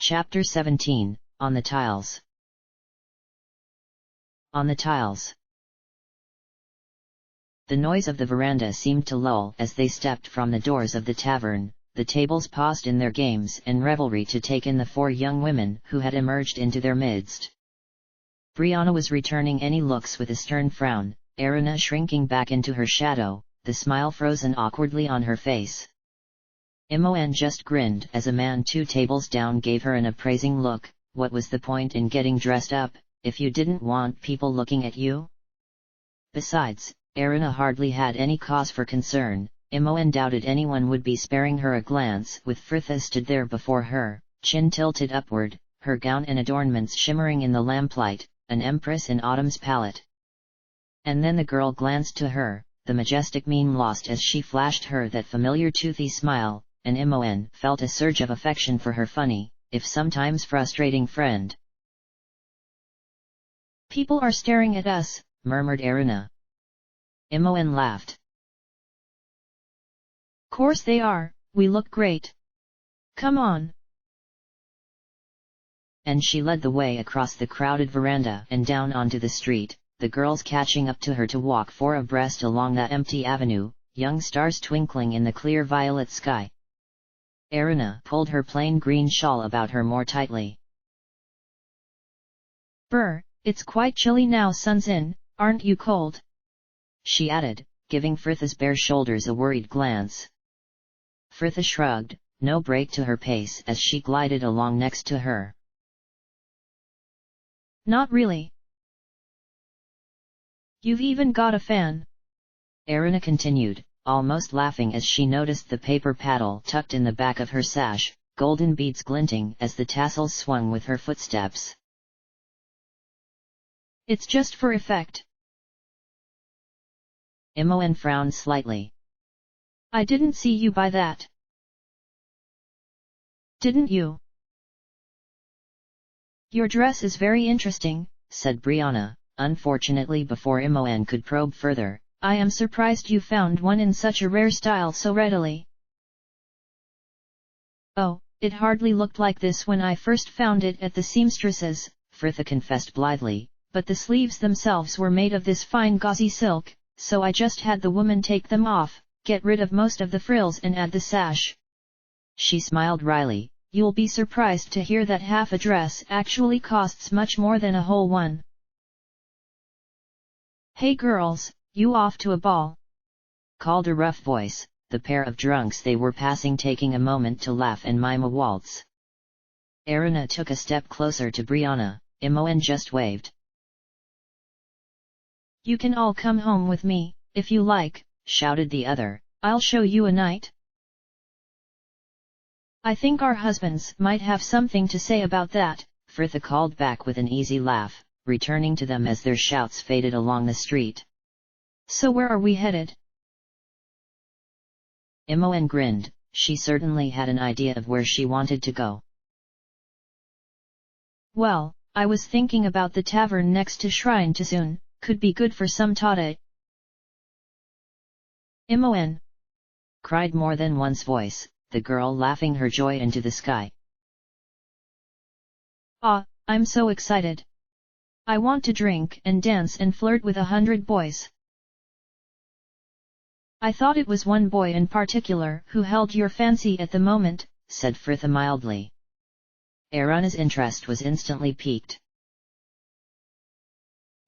Chapter 17, On the Tiles. On the Tiles. The noise of the veranda seemed to lull as they stepped from the doors of the tavern. The tables paused in their games and revelry to take in the four young women who had emerged into their midst. Brianna was returning any looks with a stern frown, Erina shrinking back into her shadow, the smile frozen awkwardly on her face. Imoen just grinned as a man 2 tables down gave her an appraising look. What was the point in getting dressed up, if you didn't want people looking at you? Besides, Erina hardly had any cause for concern. Imoen doubted anyone would be sparing her a glance. With Fritha stood there before her, chin tilted upward, her gown and adornments shimmering in the lamplight, an empress in autumn's palette. And then the girl glanced to her, the majestic mien lost as she flashed her that familiar toothy smile, and Imoen felt a surge of affection for her funny, if sometimes frustrating friend. "People are staring at us," murmured Erina. Imoen laughed. "Course they are, we look great. Come on." And she led the way across the crowded veranda and down onto the street, the girls catching up to her to walk 4 abreast along that empty avenue, young stars twinkling in the clear violet sky. Erina pulled her plain green shawl about her more tightly. "Brr, it's quite chilly now sun's in, aren't you cold?" she added, giving Fritha's bare shoulders a worried glance. Fritha shrugged, no break to her pace as she glided along next to her. "Not really. You've even got a fan," Erina continued, almost laughing as she noticed the paper paddle tucked in the back of her sash, golden beads glinting as the tassels swung with her footsteps. "It's just for effect." Imoen frowned slightly. "I didn't see you buy that." "Didn't you?" "Your dress is very interesting," said Brianna, unfortunately before Imoen could probe further. "I am surprised you found one in such a rare style so readily." "Oh, it hardly looked like this when I first found it at the seamstress's," Fritha confessed blithely, "but the sleeves themselves were made of this fine gauzy silk, so I just had the woman take them off, get rid of most of the frills and add the sash." She smiled wryly. "You'll be surprised to hear that half a dress actually costs much more than a whole one." "Hey girls, you off to a ball?" called a rough voice, the pair of drunks they were passing taking a moment to laugh and mime a waltz. Erina took a step closer to Brianna. Imoen just waved. "You can all come home with me, if you like," shouted the other. "I'll show you a night. I think our husbands might have something to say about that," Fritha called back with an easy laugh, returning to them as their shouts faded along the street. "So where are we headed?" Imoen grinned. She certainly had an idea of where she wanted to go. "Well, I was thinking about the tavern next to Shrine to Soon, could be good for some toddy." "Imoen!" cried more than one's voice, the girl laughing her joy into the sky. "Ah, I'm so excited. I want to drink and dance and flirt with 100 boys." "I thought it was one boy in particular who held your fancy at the moment," said Fritha mildly. Erina's interest was instantly piqued.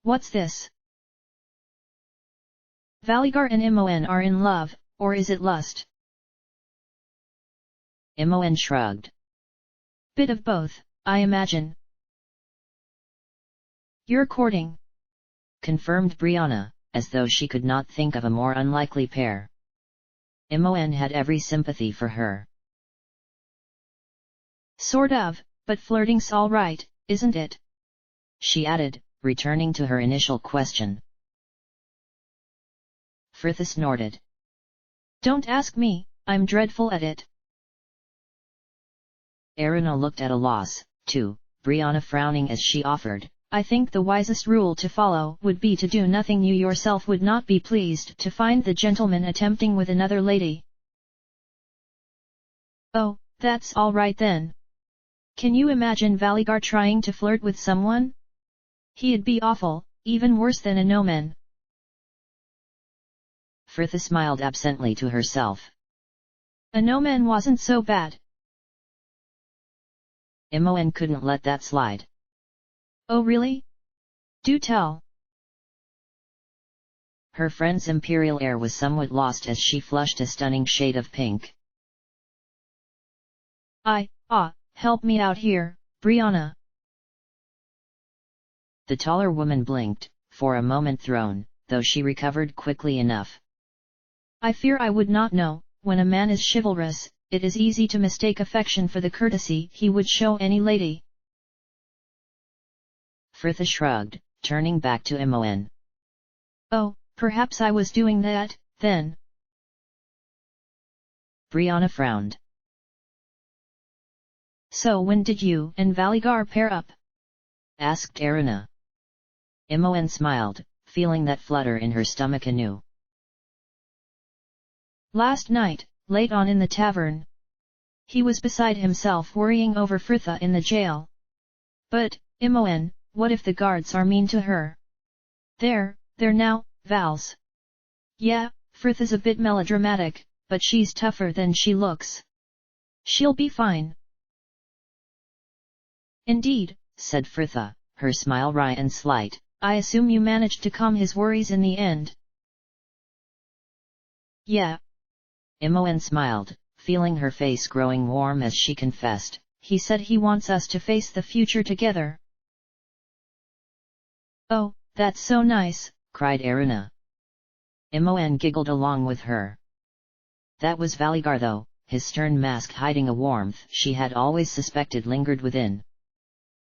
"What's this? Valigar and Imoen are in love, or is it lust?" Imoen shrugged. "Bit of both, I imagine." "You're courting," confirmed Brianna, as though she could not think of a more unlikely pair. Imoen had every sympathy for her. "Sort of, but flirting's all right, isn't it?" she added, returning to her initial question. Fritha snorted. "Don't ask me, I'm dreadful at it." Erina looked at a loss, too, Brianna frowning as she offered, "I think the wisest rule to follow would be to do nothing you yourself would not be pleased to find the gentleman attempting with another lady." "Oh, that's all right then. Can you imagine Valigar trying to flirt with someone? He'd be awful, even worse than a no-man. Fritha smiled absently to herself. A no-man wasn't so bad. Imoen couldn't let that slide. Oh really? Do tell. Her friend's imperial air was somewhat lost as she flushed a stunning shade of pink. Help me out here, Brianna. The taller woman blinked, for a moment thrown, though she recovered quickly enough. I fear I would not know. When a man is chivalrous, it is easy to mistake affection for the courtesy he would show any lady. Fritha shrugged, turning back to Imoen. Oh, perhaps I was doing that, then. Brianna frowned. So when did you and Valigar pair up? Asked Erina. Imoen smiled, feeling that flutter in her stomach anew. Last night, late on in the tavern. He was beside himself worrying over Fritha in the jail. But, Imoen, what if the guards are mean to her? There now, Vals. Yeah, Fritha's a bit melodramatic, but she's tougher than she looks. She'll be fine. Indeed, said Fritha, her smile wry and slight. I assume you managed to calm his worries in the end. Yeah. Imoen smiled, feeling her face growing warm as she confessed. He said he wants us to face the future together. Oh, that's so nice, cried Erina. Imoen giggled along with her. That was Valigar though, his stern mask hiding a warmth she had always suspected lingered within.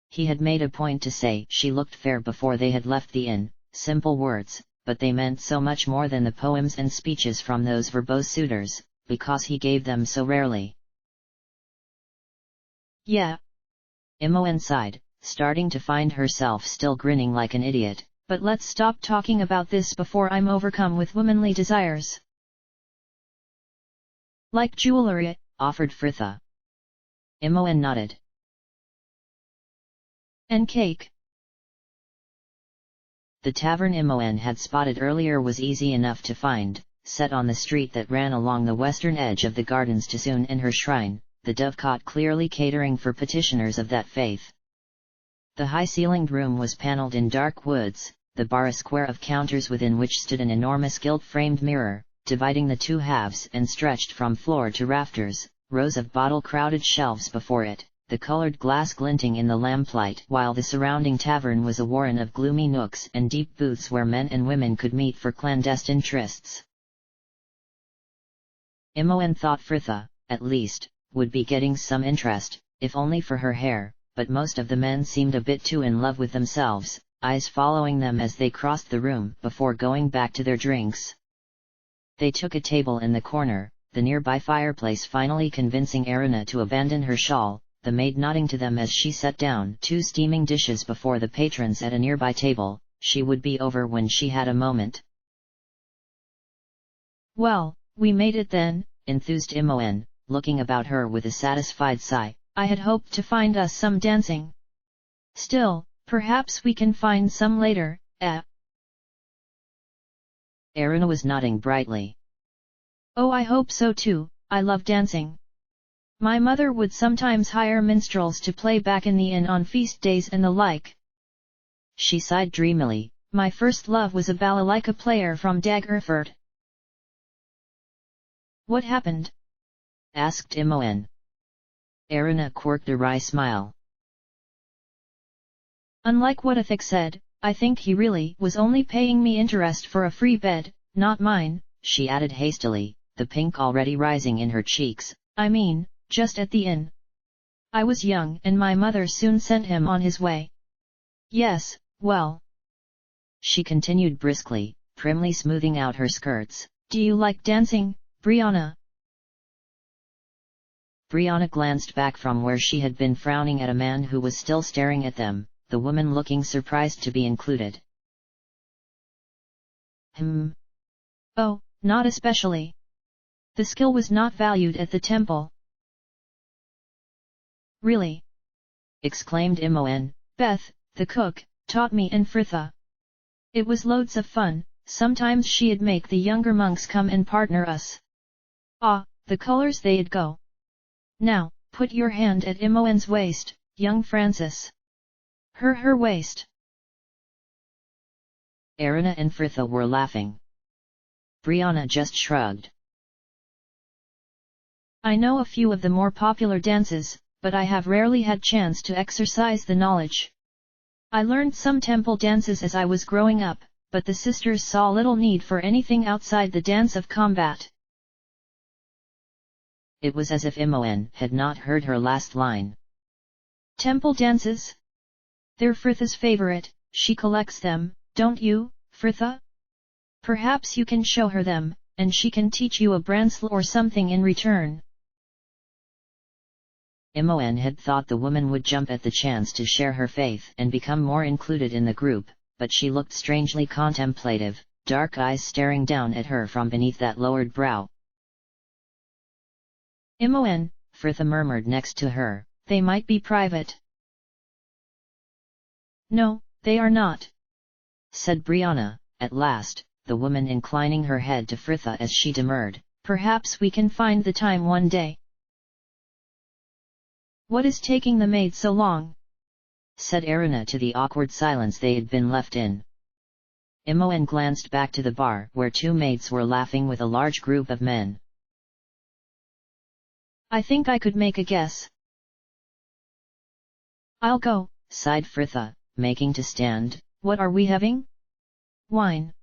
He had made a point to say she looked fair before they had left the inn, simple words, but they meant so much more than the poems and speeches from those verbose suitors, because he gave them so rarely. Yeah. Imoen sighed, starting to find herself still grinning like an idiot. But let's stop talking about this before I'm overcome with womanly desires. Like jewelry, offered Fritha. Imoen nodded. And cake. The tavern Imoen had spotted earlier was easy enough to find, set on the street that ran along the western edge of the gardens to Sun and her shrine, the dovecot clearly catering for petitioners of that faith. The high-ceilinged room was panelled in dark woods, the bar a square of counters within which stood an enormous gilt-framed mirror, dividing the two halves and stretched from floor to rafters, rows of bottle-crowded shelves before it, the coloured glass glinting in the lamplight, while the surrounding tavern was a warren of gloomy nooks and deep booths where men and women could meet for clandestine trysts. Imoen thought Fritha, at least, would be getting some interest, if only for her hair, but most of the men seemed a bit too in love with themselves, eyes following them as they crossed the room before going back to their drinks. They took a table in the corner, the nearby fireplace finally convincing Erina to abandon her shawl, the maid nodding to them as she set down 2 steaming dishes before the patrons at a nearby table. She would be over when she had a moment. Well, we made it then, enthused Imoen, looking about her with a satisfied sigh. I had hoped to find us some dancing. Still, perhaps we can find some later, Erina was nodding brightly. Oh, I hope so too, I love dancing. My mother would sometimes hire minstrels to play back in the inn on feast days and the like. She sighed dreamily. My first love was a balalaika player from Daggerford. What happened? Asked Imoen. Erina quirked a wry smile. Unlike what Athik said, I think he really was only paying me interest for a free bed, not mine, she added hastily, the pink already rising in her cheeks. I mean, just at the inn. I was young and my mother soon sent him on his way. Yes, well. She continued briskly, primly smoothing out her skirts. Do you like dancing, Brianna? Brianna glanced back from where she had been frowning at a man who was still staring at them, the woman looking surprised to be included. Oh, not especially. The skill was not valued at the temple. Really? exclaimed Imoen. Beth, the cook, taught me and Fritha. It was loads of fun. Sometimes she'd make the younger monks come and partner us. Ah, the colors they'd go! Now, put your hand at Imoen's waist, young Francis. Her waist. Erina and Fritha were laughing. Brianna just shrugged. I know a few of the more popular dances, but I have rarely had chance to exercise the knowledge. I learned some temple dances as I was growing up, but the sisters saw little need for anything outside the dance of combat. It was as if Imoen had not heard her last line. Temple dances? They're Fritha's favorite. She collects them, don't you, Fritha? Perhaps you can show her them, and she can teach you a bransle or something in return. Imoen had thought the woman would jump at the chance to share her faith and become more included in the group, but she looked strangely contemplative, dark eyes staring down at her from beneath that lowered brow. Imoen, Fritha murmured next to her, they might be private. No, they are not, said Brianna, at last, the woman inclining her head to Fritha as she demurred. Perhaps we can find the time one day. What is taking the maid so long? Said Erina to the awkward silence they had been left in. Imoen glanced back to the bar where two maids were laughing with a large group of men. I think I could make a guess. I'll go, sighed Fritha, making to stand. What are we having? Wine.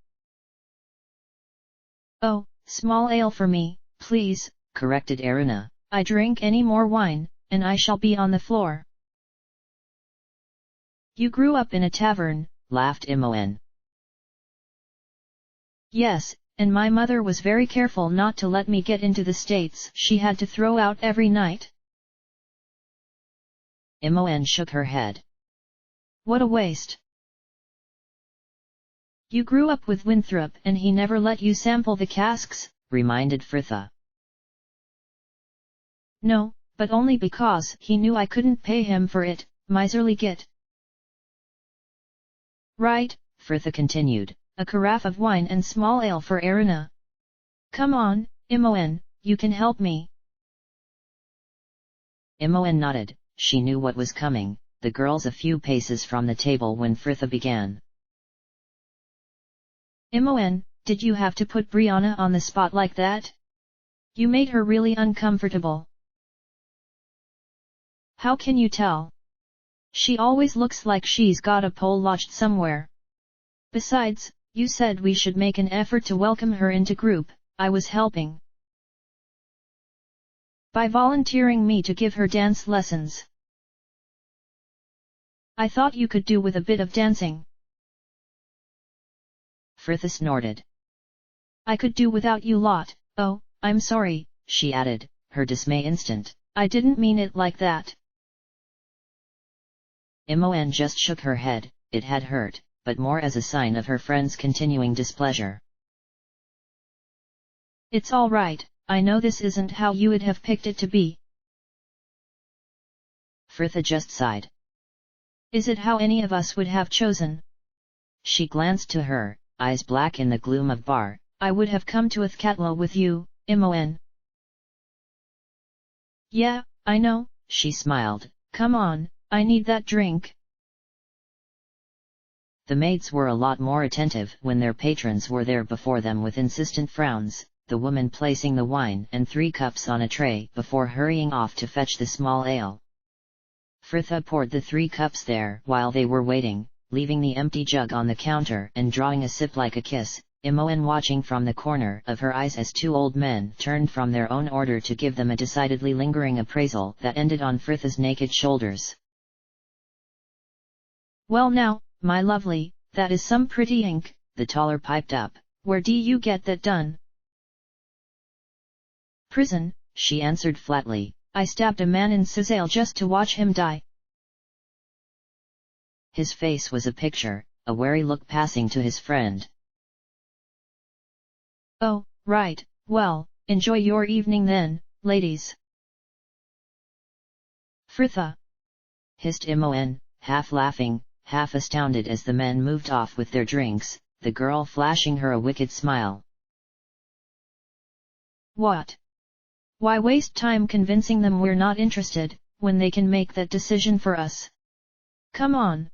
Oh, small ale for me, please, corrected Erina. I drink any more wine, and I shall be on the floor. You grew up in a tavern, laughed Imoen. Yes, and my mother was very careful not to let me get into the states she had to throw out every night. Imoen shook her head. What a waste. You grew up with Winthrop and he never let you sample the casks, reminded Fritha. No, but only because he knew I couldn't pay him for it, miserly git. Right, Fritha continued. A carafe of wine and small ale for Erina. Come on, Imoen, you can help me. Imoen nodded, she knew what was coming, the girls a few paces from the table when Fritha began. Imoen, did you have to put Brianna on the spot like that? You made her really uncomfortable. How can you tell? She always looks like she's got a pole lodged somewhere. Besides, you said we should make an effort to welcome her into group. I was helping by volunteering me to give her dance lessons. I thought you could do with a bit of dancing. Fritha snorted. I could do without you lot. Oh, I'm sorry, she added, her dismay instant. I didn't mean it like that. Imoen just shook her head, it had hurt, but more as a sign of her friend's continuing displeasure. It's all right, I know this isn't how you would have picked it to be. Fritha just sighed. Is it how any of us would have chosen? She glanced to her, eyes black in the gloom of bar. I would have come to Athkatla with you, Imoen. Yeah, I know, she smiled. Come on, I need that drink. The maids were a lot more attentive when their patrons were there before them with insistent frowns, the woman placing the wine and 3 cups on a tray before hurrying off to fetch the small ale. Fritha poured the 3 cups there while they were waiting, leaving the empty jug on the counter and drawing a sip like a kiss, Imoen watching from the corner of her eyes as 2 old men turned from their own order to give them a decidedly lingering appraisal that ended on Fritha's naked shoulders. Well now, my lovely, that is some pretty ink, the taller piped up. Where do you get that done? Prison, she answered flatly. I stabbed a man in Suzail just to watch him die. His face was a picture, a wary look passing to his friend. Oh, right, well, enjoy your evening then, ladies. Fritha. hissed Imoen, half laughing, half astounded as the men moved off with their drinks, the girl flashing her a wicked smile. What? Why waste time convincing them we're not interested, when they can make that decision for us? Come on!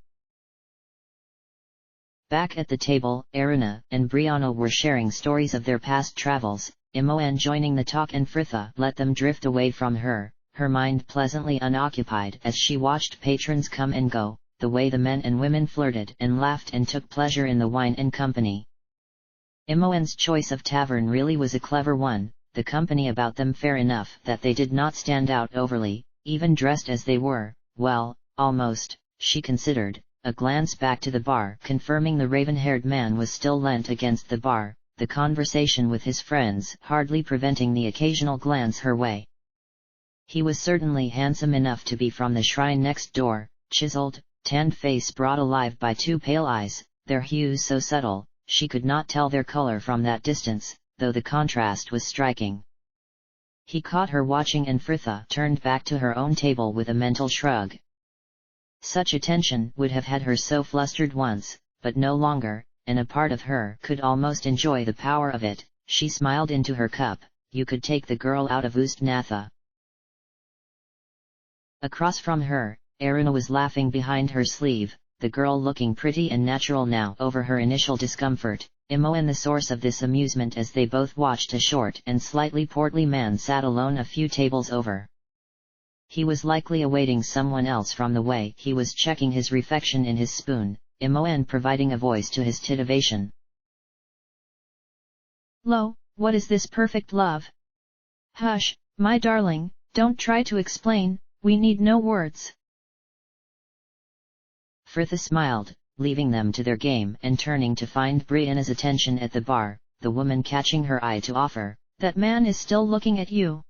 Back at the table, Erina and Brianna were sharing stories of their past travels, Imoen joining the talk and Fritha let them drift away from her, her mind pleasantly unoccupied as she watched patrons come and go, the way the men and women flirted and laughed and took pleasure in the wine and company. Imoen's choice of tavern really was a clever one, the company about them fair enough that they did not stand out overly, even dressed as they were, well, almost, she considered, a glance back to the bar confirming the raven-haired man was still leant against the bar, the conversation with his friends hardly preventing the occasional glance her way. He was certainly handsome enough to be from the shrine next door, chiseled, tanned face brought alive by two pale eyes, their hues so subtle, she could not tell their color from that distance, though the contrast was striking. He caught her watching and Fritha turned back to her own table with a mental shrug. Such attention would have had her so flustered once, but no longer, and a part of her could almost enjoy the power of it. She smiled into her cup. You could take the girl out of Ustnatha. Across from her, Erina was laughing behind her sleeve, the girl looking pretty and natural now over her initial discomfort, Imoen the source of this amusement as they both watched a short and slightly portly man sat alone a few tables over. He was likely awaiting someone else from the way he was checking his refection in his spoon, Imoen providing a voice to his titivation. Lo, what is this perfect love? Hush, my darling, don't try to explain, we need no words. Fritha smiled, leaving them to their game and turning to find Brianna's attention at the bar, the woman catching her eye to offer, That man is still looking at you.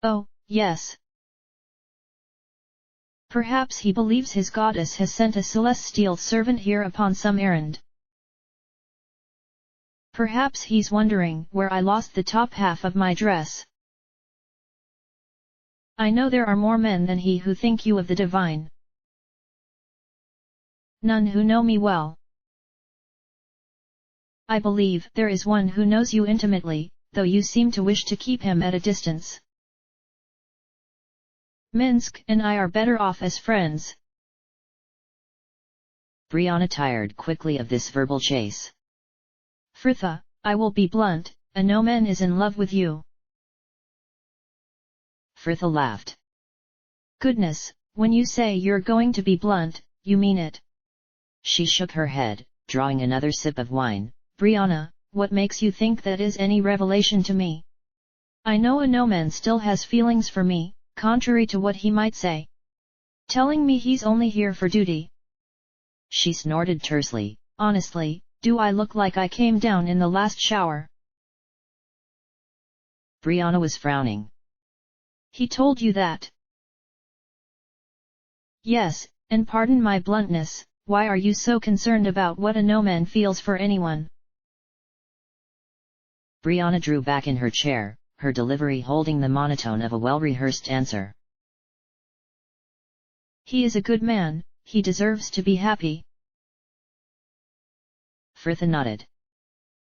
Oh, yes. Perhaps he believes his goddess has sent a celestial servant here upon some errand. Perhaps he's wondering where I lost the top half of my dress. I know there are more men than he who think you of the divine. None who know me well. I believe there is one who knows you intimately, though you seem to wish to keep him at a distance. Minsk and I are better off as friends. Brianna tired quickly of this verbal chase. Fritha, I will be blunt, a no-man is in love with you. Fritha laughed. Goodness, when you say you're going to be blunt, you mean it. She shook her head, drawing another sip of wine. Brianna, what makes you think that is any revelation to me? I know a no-man still has feelings for me, contrary to what he might say. Telling me he's only here for duty. She snorted tersely. Honestly, do I look like I came down in the last shower? Brianna was frowning. He told you that? Yes, and pardon my bluntness, why are you so concerned about what a no-man feels for anyone? Brianna drew back in her chair, her delivery holding the monotone of a well-rehearsed answer. He is a good man, he deserves to be happy. Fritha nodded.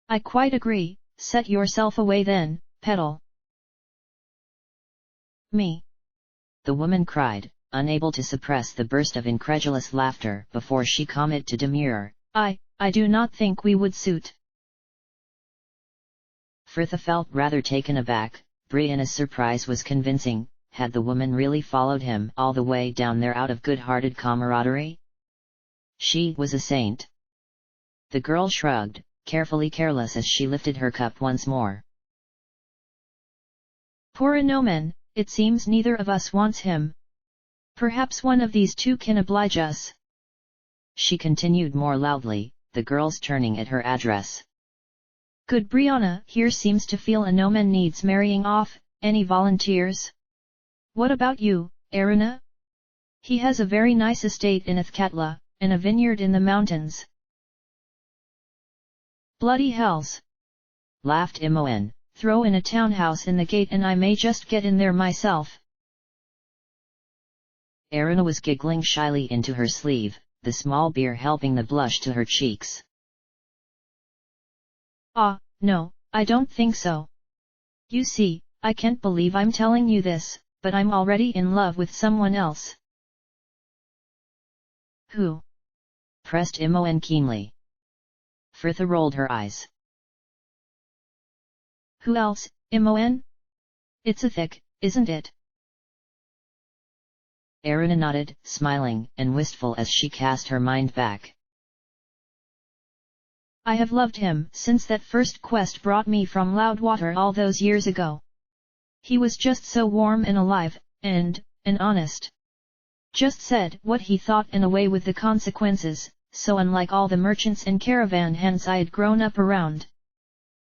I quite agree, set yourself away then, Petal. Me? The woman cried, unable to suppress the burst of incredulous laughter before she commented to demur. I do not think we would suit. Fritha felt rather taken aback. Brianna's surprise was convincing. Had the woman really followed him all the way down there out of good-hearted camaraderie? She was a saint. The girl shrugged, carefully careless as she lifted her cup once more. Poor Anomen, it seems neither of us wants him. Perhaps one of these two can oblige us. She continued more loudly, the girls turning at her address. Good Brianna here seems to feel Anomen needs marrying off, any volunteers? What about you, Erina? He has a very nice estate in Athkatla, and a vineyard in the mountains. Bloody hells! Laughed Imoen. Throw in a townhouse in the gate and I may just get in there myself. Erina was giggling shyly into her sleeve, the small beer helping the blush to her cheeks. Ah, no, I don't think so. You see, I can't believe I'm telling you this, but I'm already in love with someone else. Who? Pressed Imoen keenly. Fritha rolled her eyes. Who else, Imoen? It's Ithik, isn't it? Erina nodded, smiling and wistful as she cast her mind back. I have loved him since that first quest brought me from Loudwater all those years ago. He was just so warm and alive, and honest. Just said what he thought and away with the consequences, so unlike all the merchants and caravan hands I had grown up around.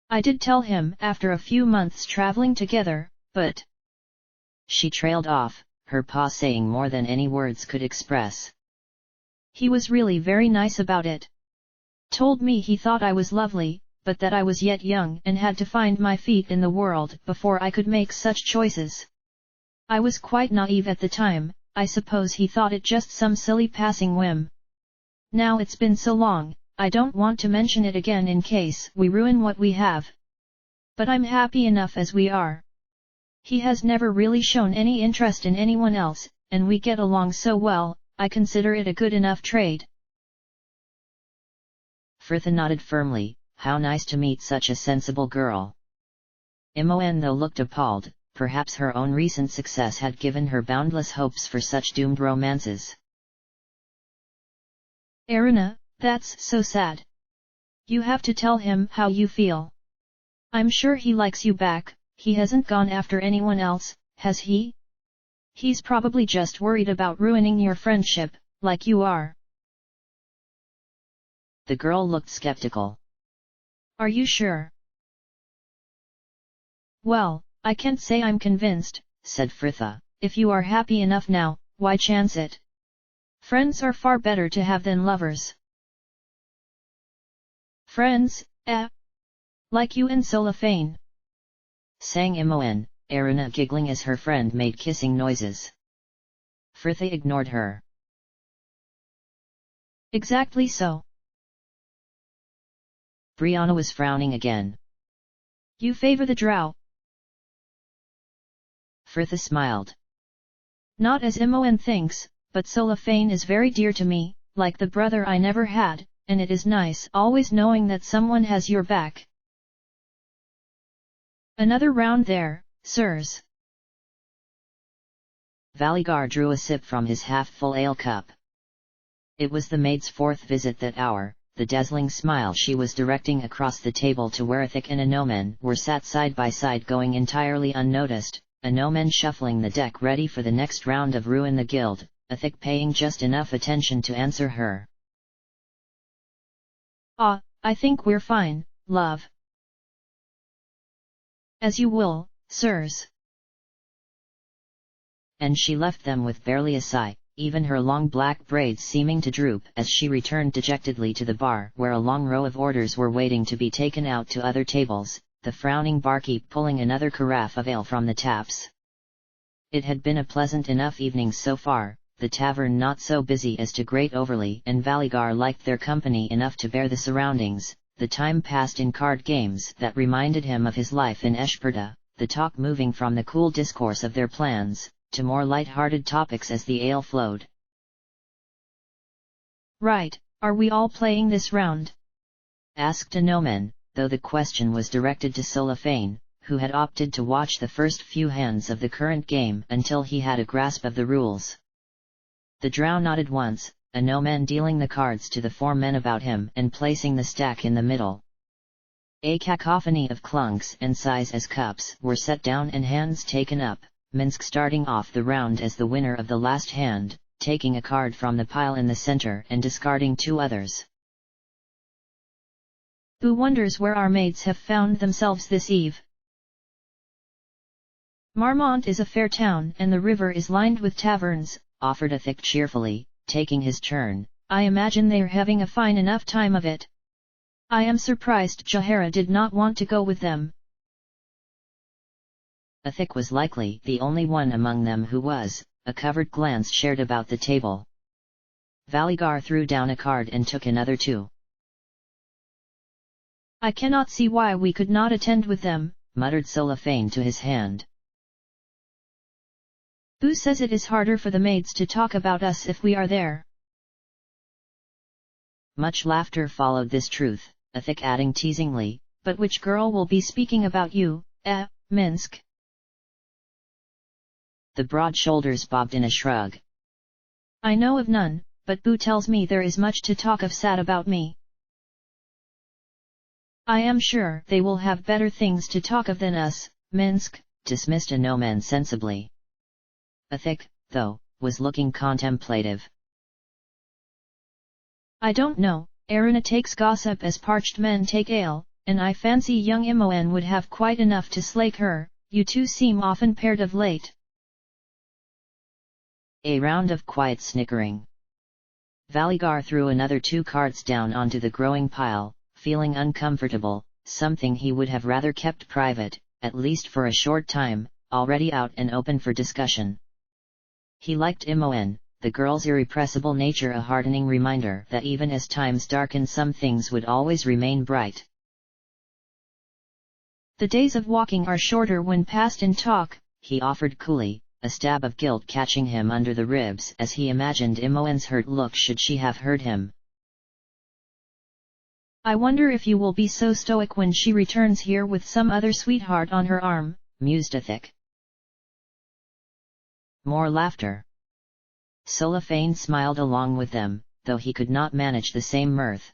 I did tell him after a few months traveling together, but... She trailed off, her paw saying more than any words could express. He was really very nice about it. Told me he thought I was lovely, but that I was yet young and had to find my feet in the world before I could make such choices. I was quite naive at the time, I suppose he thought it just some silly passing whim. Now it's been so long, I don't want to mention it again in case we ruin what we have. But I'm happy enough as we are. He has never really shown any interest in anyone else, and we get along so well, I consider it a good enough trade. Fritha nodded firmly, how nice to meet such a sensible girl. Imoen though looked appalled, perhaps her own recent success had given her boundless hopes for such doomed romances. Erina, that's so sad. You have to tell him how you feel. I'm sure he likes you back, he hasn't gone after anyone else, has he? He's probably just worried about ruining your friendship, like you are. The girl looked skeptical. Are you sure? Well, I can't say I'm convinced, said Fritha. If you are happy enough now, why chance it? Friends are far better to have than lovers. Friends, like you and Solafane, sang Imoen, Erina giggling as her friend made kissing noises. Fritha ignored her. Exactly so. Brianna was frowning again. You favor the drow. Fritha smiled. Not as Imoen thinks, but Solafane is very dear to me, like the brother I never had, and it is nice always knowing that someone has your back. Another round there, sirs. Valigar drew a sip from his half-full ale cup. It was the maid's fourth visit that hour. The dazzling smile she was directing across the table to where Ithik and Inomen were sat side by side going entirely unnoticed, Inomen shuffling the deck ready for the next round of Ruin the Guild, Ithik paying just enough attention to answer her. I think we're fine, love. As you will, sirs. And she left them with barely a sigh, even her long black braids seeming to droop as she returned dejectedly to the bar where a long row of orders were waiting to be taken out to other tables, the frowning barkeep pulling another carafe of ale from the taps. It had been a pleasant enough evening so far, the tavern not so busy as to grate overly, and Valigar liked their company enough to bear the surroundings. The time passed in card games that reminded him of his life in Eshperda, the talk moving from the cool discourse of their plans to more light-hearted topics as the ale flowed. Right, are we all playing this round? Asked Inomen, though the question was directed to Solafane, who had opted to watch the first few hands of the current game until he had a grasp of the rules. The drow nodded once, Inomen dealing the cards to the four men about him and placing the stack in the middle. A cacophony of clunks and sighs as cups were set down and hands taken up. Minsk starting off the round as the winner of the last hand, taking a card from the pile in the center and discarding two others. Who wonders where our maids have found themselves this eve? Marmont is a fair town and the river is lined with taverns, offered Ithik cheerfully, taking his turn. I imagine they're having a fine enough time of it. I am surprised Jahara did not want to go with them. Ithik was likely the only one among them who was, a covert glance shared about the table. Valigar threw down a card and took another too. I cannot see why we could not attend with them, muttered Cellophane to his hand. Who says it is harder for the maids to talk about us if we are there? Much laughter followed this truth, Athik adding teasingly, but which girl will be speaking about you, Minsk? The broad shoulders bobbed in a shrug. I know of none, but Boo tells me there is much to talk of sad about me. I am sure they will have better things to talk of than us, Minsk, dismissed a no-man sensibly. Athik, though, was looking contemplative. I don't know, Aruna takes gossip as parched men take ale, and I fancy young Imoen would have quite enough to slake her. You two seem often paired of late. A round of quiet snickering. Valigar threw another 2 cards down onto the growing pile, feeling uncomfortable, something he would have rather kept private, at least for a short time, already out and open for discussion. He liked Imoen, the girl's irrepressible nature a heartening reminder that even as times darkened some things would always remain bright. The days of walking are shorter when passed in talk, he offered coolly, a stab of guilt catching him under the ribs as he imagined Imoen's hurt look should she have heard him. I wonder if you will be so stoic when she returns here with some other sweetheart on her arm, mused Athik. More laughter. Cellophane smiled along with them, though he could not manage the same mirth.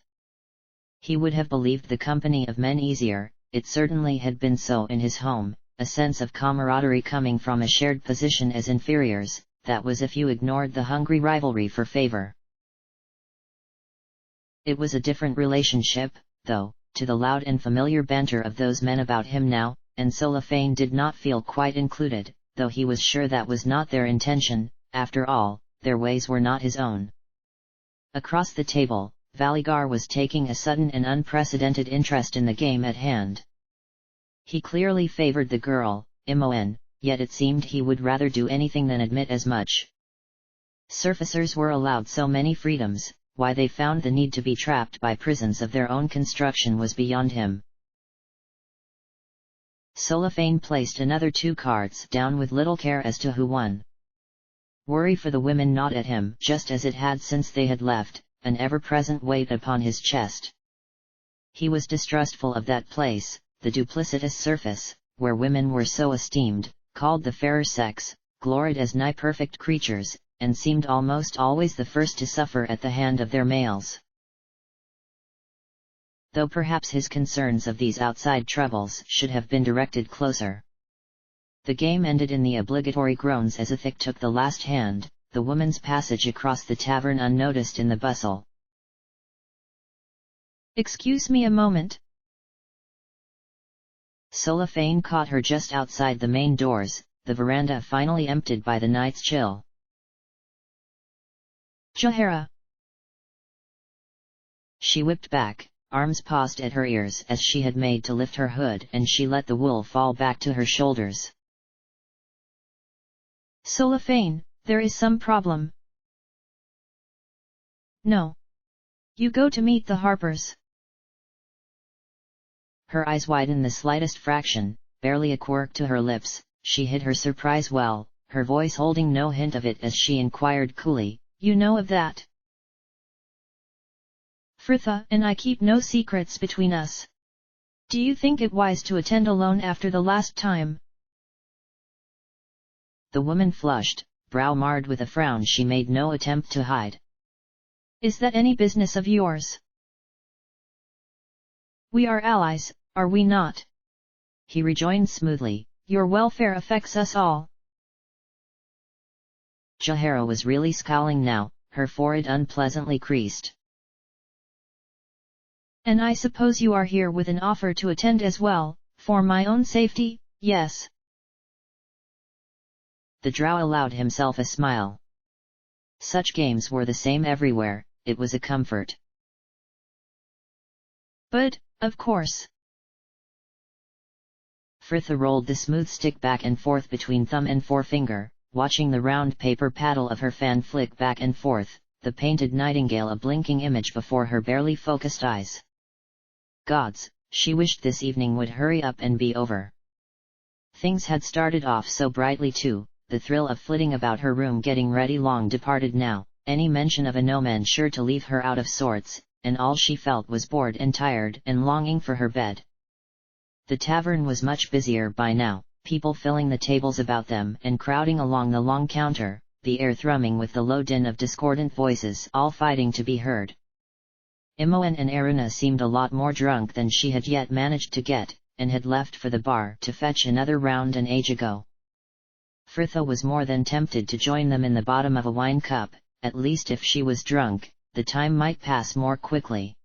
He would have believed the company of men easier, it certainly had been so in his home, a sense of camaraderie coming from a shared position as inferiors, that was if you ignored the hungry rivalry for favor. It was a different relationship, though, to the loud and familiar banter of those men about him now, and Cellophane did not feel quite included, though he was sure that was not their intention. After all, their ways were not his own. Across the table, Valigar was taking a sudden and unprecedented interest in the game at hand. He clearly favored the girl, Imoen, yet it seemed he would rather do anything than admit as much. Surfacers were allowed so many freedoms, why they found the need to be trapped by prisons of their own construction was beyond him. Cellophane placed another 2 cards down with little care as to who won. Worry for the women gnawed at him just as it had since they had left, an ever-present weight upon his chest. He was distrustful of that place, the duplicitous surface, where women were so esteemed, called the fairer sex, gloried as nigh-perfect creatures, and seemed almost always the first to suffer at the hand of their males. Though perhaps his concerns of these outside troubles should have been directed closer. The game ended in the obligatory groans as Athik took the last hand, the woman's passage across the tavern unnoticed in the bustle. Excuse me a moment. Cellophane caught her just outside the main doors, the veranda finally emptied by the night's chill. Jahara. She whipped back, arms paused at her ears as she had made to lift her hood and she let the wool fall back to her shoulders. Cellophane, there is some problem. No. You go to meet the Harpers. Her eyes widened the slightest fraction, barely a quirk to her lips, she hid her surprise well, her voice holding no hint of it as she inquired coolly, You know of that? Fritha and I keep no secrets between us. Do you think it wise to attend alone after the last time? The woman flushed, brow marred with a frown she made no attempt to hide. Is that any business of yours? We are allies, are we not? He rejoined smoothly, Your welfare affects us all. Jahara was really scowling now, her forehead unpleasantly creased. And I suppose you are here with an offer to attend as well, for my own safety, yes. The drow allowed himself a smile. Such games were the same everywhere, it was a comfort. But, of course. Fritha rolled the smooth stick back and forth between thumb and forefinger, watching the round paper paddle of her fan flick back and forth, the painted nightingale a blinking image before her barely focused eyes. Gods, she wished this evening would hurry up and be over. Things had started off so brightly too, the thrill of flitting about her room getting ready long departed now, any mention of a no-man sure to leave her out of sorts, and all she felt was bored and tired and longing for her bed. The tavern was much busier by now, people filling the tables about them and crowding along the long counter, the air thrumming with the low din of discordant voices all fighting to be heard. Imoen and Eruna seemed a lot more drunk than she had yet managed to get, and had left for the bar to fetch another round an age ago. Fritha was more than tempted to join them in the bottom of a wine cup, at least if she was drunk, the time might pass more quickly.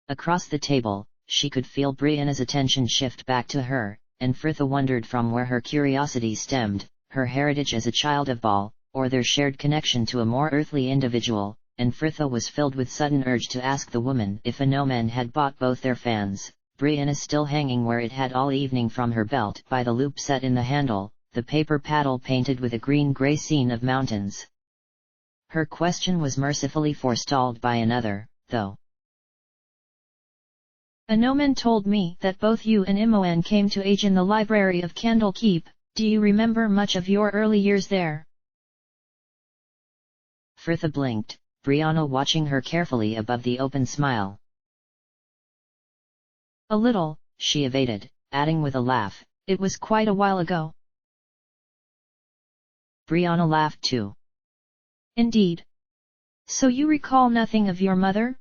Across the table, she could feel Brianna's attention shift back to her, and Fritha wondered from where her curiosity stemmed, her heritage as a child of Baal, or their shared connection to a more earthly individual, and Fritha was filled with sudden urge to ask the woman if a no-man had bought both their fans, Brianna still hanging where it had all evening from her belt by the loop set in the handle, the paper paddle painted with a green-grey scene of mountains. Her question was mercifully forestalled by another, though. A no-man told me that both you and Imoen came to age in the library of Candlekeep. Do you remember much of your early years there? Fritha blinked, Brianna watching her carefully above the open smile. A little, she evaded, adding with a laugh, it was quite a while ago. Brianna laughed too. Indeed. So you recall nothing of your mother?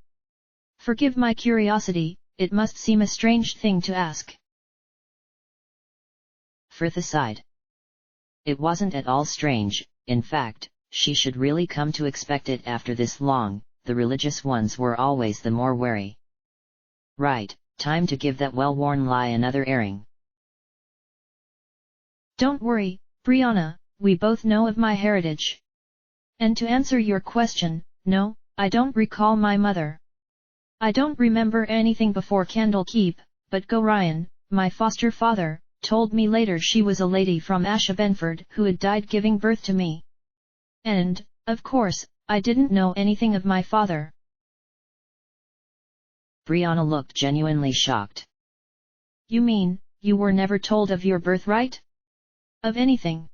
Forgive my curiosity, it must seem a strange thing to ask. Fritha sighed. It wasn't at all strange, in fact, she should really come to expect it after this long, the religious ones were always the more wary. Right, time to give that well-worn lie another airing. Don't worry, Brianna, we both know of my heritage. And to answer your question, no, I don't recall my mother. I don't remember anything before Candlekeep, but Gorion, my foster father, told me later she was a lady from Ashabenford who had died giving birth to me. And, of course, I didn't know anything of my father. Brianna looked genuinely shocked. You mean, you were never told of your birthright? Of anything?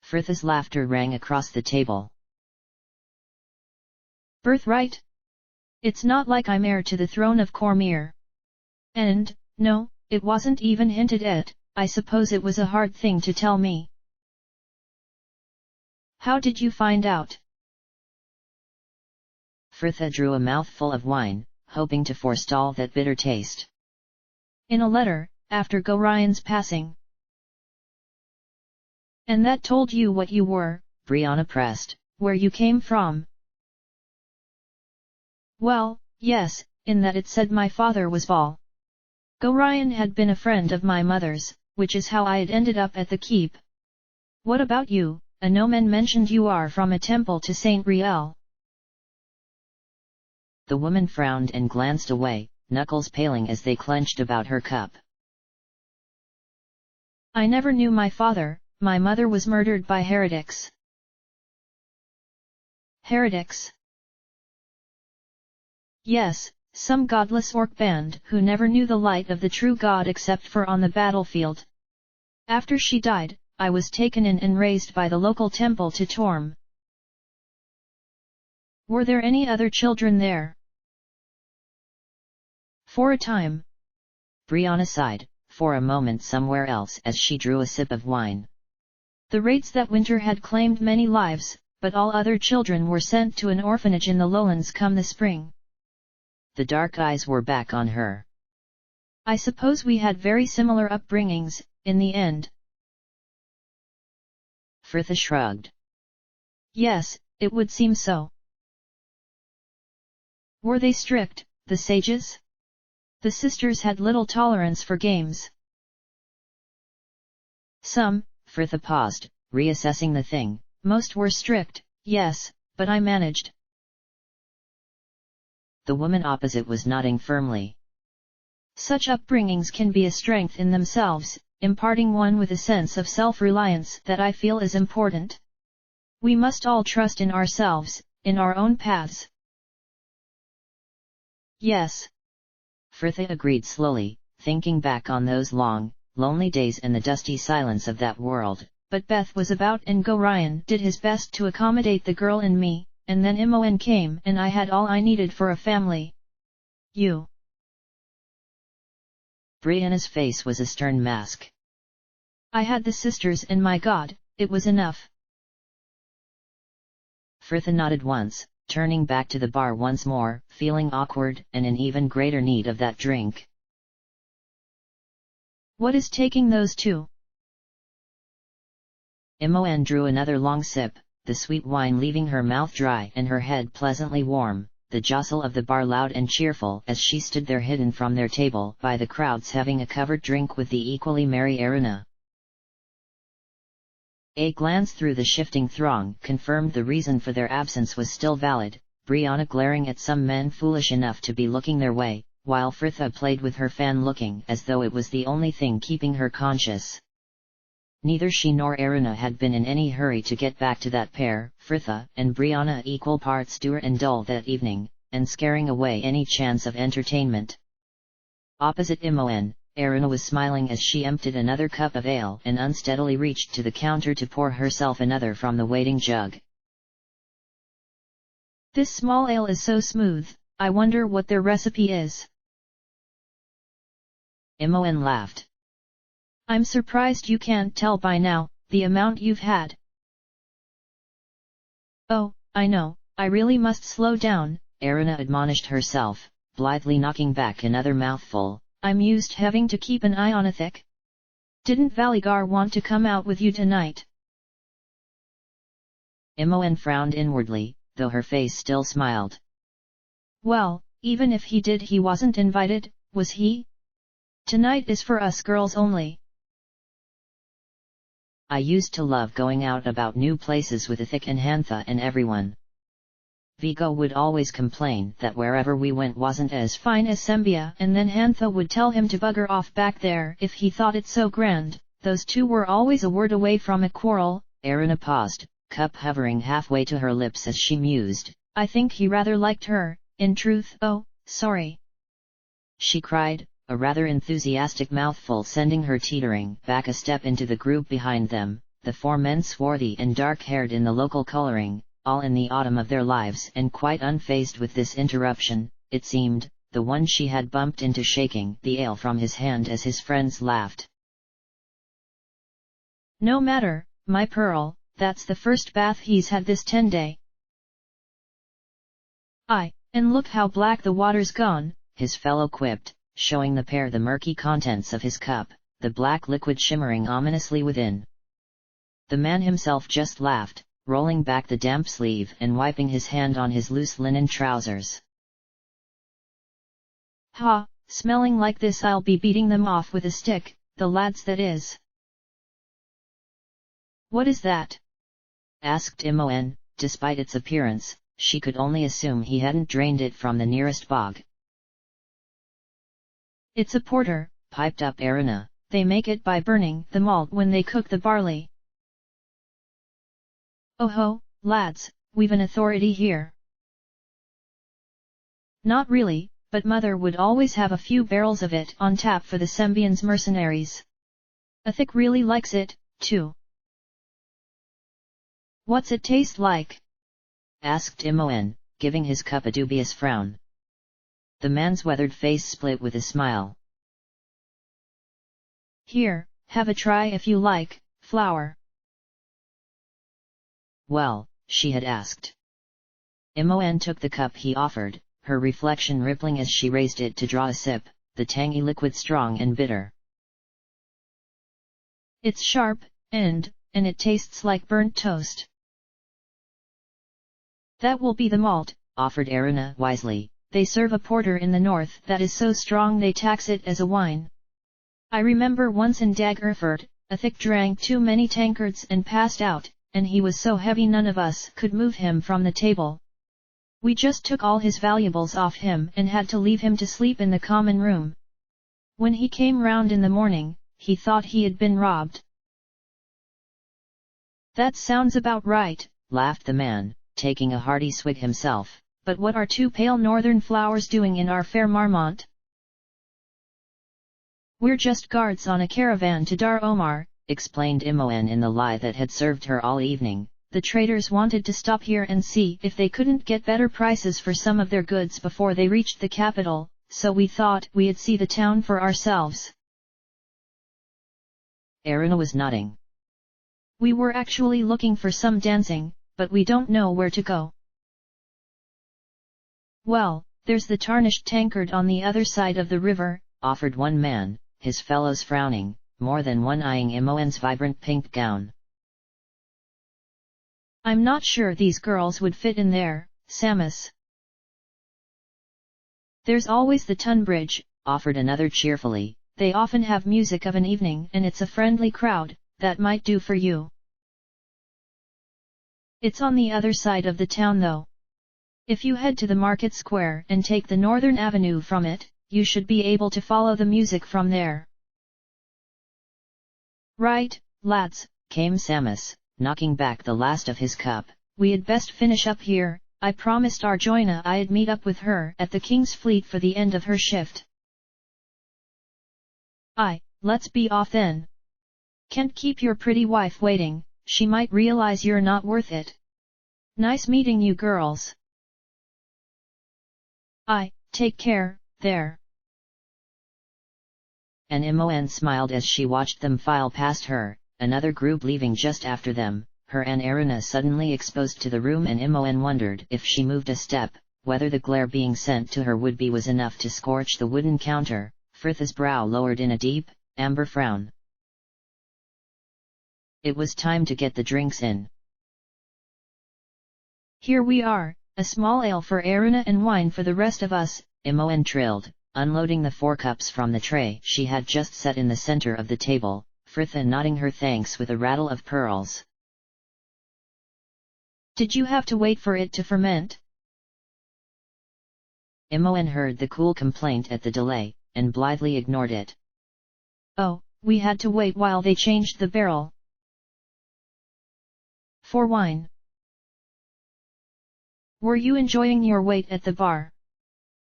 Fritha's laughter rang across the table. Birthright? It's not like I'm heir to the throne of Cormyr. And, no, it wasn't even hinted at, I suppose it was a hard thing to tell me. How did you find out? Fritha drew a mouthful of wine, hoping to forestall that bitter taste. In a letter, after Gorion's passing. And that told you what you were, Brianna pressed, where you came from. Well, yes, in that it said my father was Baal. Gorion had been a friend of my mother's, which is how I had ended up at the keep. What about you? A no-man mentioned you are from a temple to Saint Riel. The woman frowned and glanced away, knuckles paling as they clenched about her cup. I never knew my father, my mother was murdered by heretics. Heretics? Yes, some godless orc band who never knew the light of the true God except for on the battlefield. After she died, I was taken in and raised by the local temple to Torm. Were there any other children there? For a time. Brianna sighed, for a moment somewhere else as she drew a sip of wine. The raids that winter had claimed many lives, but all other children were sent to an orphanage in the lowlands come the spring. The dark eyes were back on her. I suppose we had very similar upbringings, in the end. Fritha shrugged. Yes, it would seem so. Were they strict, the sages? The sisters had little tolerance for games. Some, Fritha paused, reassessing the thing. Most were strict, yes, but I managed. The woman opposite was nodding firmly. Such upbringings can be a strength in themselves, imparting one with a sense of self-reliance that I feel is important. We must all trust in ourselves, in our own paths. Yes. Fritha agreed slowly, thinking back on those long, lonely days and the dusty silence of that world. But Beth was about and go. Ryan did his best to accommodate the girl and me, and then Imoen came and I had all I needed for a family. You. Brianna's face was a stern mask. I had the sisters and my God, it was enough. Fritha nodded once, turning back to the bar once more, feeling awkward and in even greater need of that drink. What is taking those two? Imoen drew another long sip, the sweet wine leaving her mouth dry and her head pleasantly warm, the jostle of the bar loud and cheerful as she stood there hidden from their table by the crowds having a covered drink with the equally merry Arana. A glance through the shifting throng confirmed the reason for their absence was still valid, Brianna glaring at some men foolish enough to be looking their way, while Fritha played with her fan looking as though it was the only thing keeping her conscious. Neither she nor Arana had been in any hurry to get back to that pair, Fritha and Brianna equal parts dour and dull that evening, and scaring away any chance of entertainment. Opposite Imoen, Arana was smiling as she emptied another cup of ale and unsteadily reached to the counter to pour herself another from the waiting jug. This small ale is so smooth, I wonder what their recipe is. Imoen laughed. I'm surprised you can't tell by now, the amount you've had. Oh, I know, I really must slow down, Arana admonished herself, blithely knocking back another mouthful. I'm used having to keep an eye on a thick. Didn't Valigar want to come out with you tonight? Imoen frowned inwardly, though her face still smiled. Well, even if he did, he wasn't invited, was he? Tonight is for us girls only. I used to love going out about new places with Ithik and Hantha and everyone. Vigo would always complain that wherever we went wasn't as fine as Sembia, and then Hantha would tell him to bugger off back there if he thought it so grand. Those two were always a word away from a quarrel. Arana paused, cup hovering halfway to her lips as she mused. I think he rather liked her, in truth. Oh, sorry, she cried, a rather enthusiastic mouthful sending her teetering back a step into the group behind them, the four men swarthy and dark-haired in the local coloring, all in the autumn of their lives and quite unfazed with this interruption, it seemed, the one she had bumped into shaking the ale from his hand as his friends laughed. No matter, my pearl, that's the first bath he's had this 10-day. Aye, and look how black the water's gone, his fellow quipped, showing the pair the murky contents of his cup, the black liquid shimmering ominously within. The man himself just laughed, rolling back the damp sleeve and wiping his hand on his loose linen trousers. Ha, smelling like this I'll be beating them off with a stick, the lads that is. What is that? Asked Imoen, despite its appearance, she could only assume he hadn't drained it from the nearest bog. It's a porter, piped up Arana. They make it by burning the malt when they cook the barley. Oh ho, lads, we've an authority here. Not really, but mother would always have a few barrels of it on tap for the Sembians mercenaries. Ithik really likes it, too. What's it taste like? Asked Imoen, giving his cup a dubious frown. The man's weathered face split with a smile. Here, have a try if you like, flower. Well, she had asked. Imoen took the cup he offered, her reflection rippling as she raised it to draw a sip, the tangy liquid strong and bitter. It's sharp, and it tastes like burnt toast. That will be the malt, offered Arana wisely. They serve a porter in the north that is so strong they tax it as a wine. I remember once in Daggerford, Ithik drank too many tankards and passed out, and he was so heavy none of us could move him from the table. We just took all his valuables off him and had to leave him to sleep in the common room. When he came round in the morning, he thought he had been robbed. That sounds about right, laughed the man, taking a hearty swig himself. But what are two pale northern flowers doing in our fair Marmont? We're just guards on a caravan to Dar Omar, explained Imoen in the lie that had served her all evening. The traders wanted to stop here and see if they couldn't get better prices for some of their goods before they reached the capital, so we thought we'd see the town for ourselves. Erina was nodding. We were actually looking for some dancing, but we don't know where to go. Well, there's the tarnished tankard on the other side of the river, offered one man, his fellows frowning, more than one eyeing Imoen's vibrant pink gown. I'm not sure these girls would fit in there, Samus. There's always the Tunbridge, offered another cheerfully. They often have music of an evening and it's a friendly crowd, that might do for you. It's on the other side of the town though. If you head to the market square and take the northern avenue from it, you should be able to follow the music from there. Right, lads, came Samus, knocking back the last of his cup. We had best finish up here. I promised Arjoina I'd meet up with her at the King's Fleet for the end of her shift. Let's be off then. Can't keep your pretty wife waiting, she might realize you're not worth it. Nice meeting you girls. Take care, there. And Imoen smiled as she watched them file past her, another group leaving just after them, her and Erina suddenly exposed to the room, and Imoen wondered if she moved a step, whether the glare being sent to her would-be was enough to scorch the wooden counter. Fritha's brow lowered in a deep, amber frown. It was time to get the drinks in. Here we are, a small ale for Erina and wine for the rest of us, Imoen trilled, unloading the 4 cups from the tray she had just set in the center of the table, Fritha nodding her thanks with a rattle of pearls. Did you have to wait for it to ferment? Imoen heard the cool complaint at the delay, and blithely ignored it. Oh, we had to wait while they changed the barrel. For wine. Were you enjoying your wait at the bar?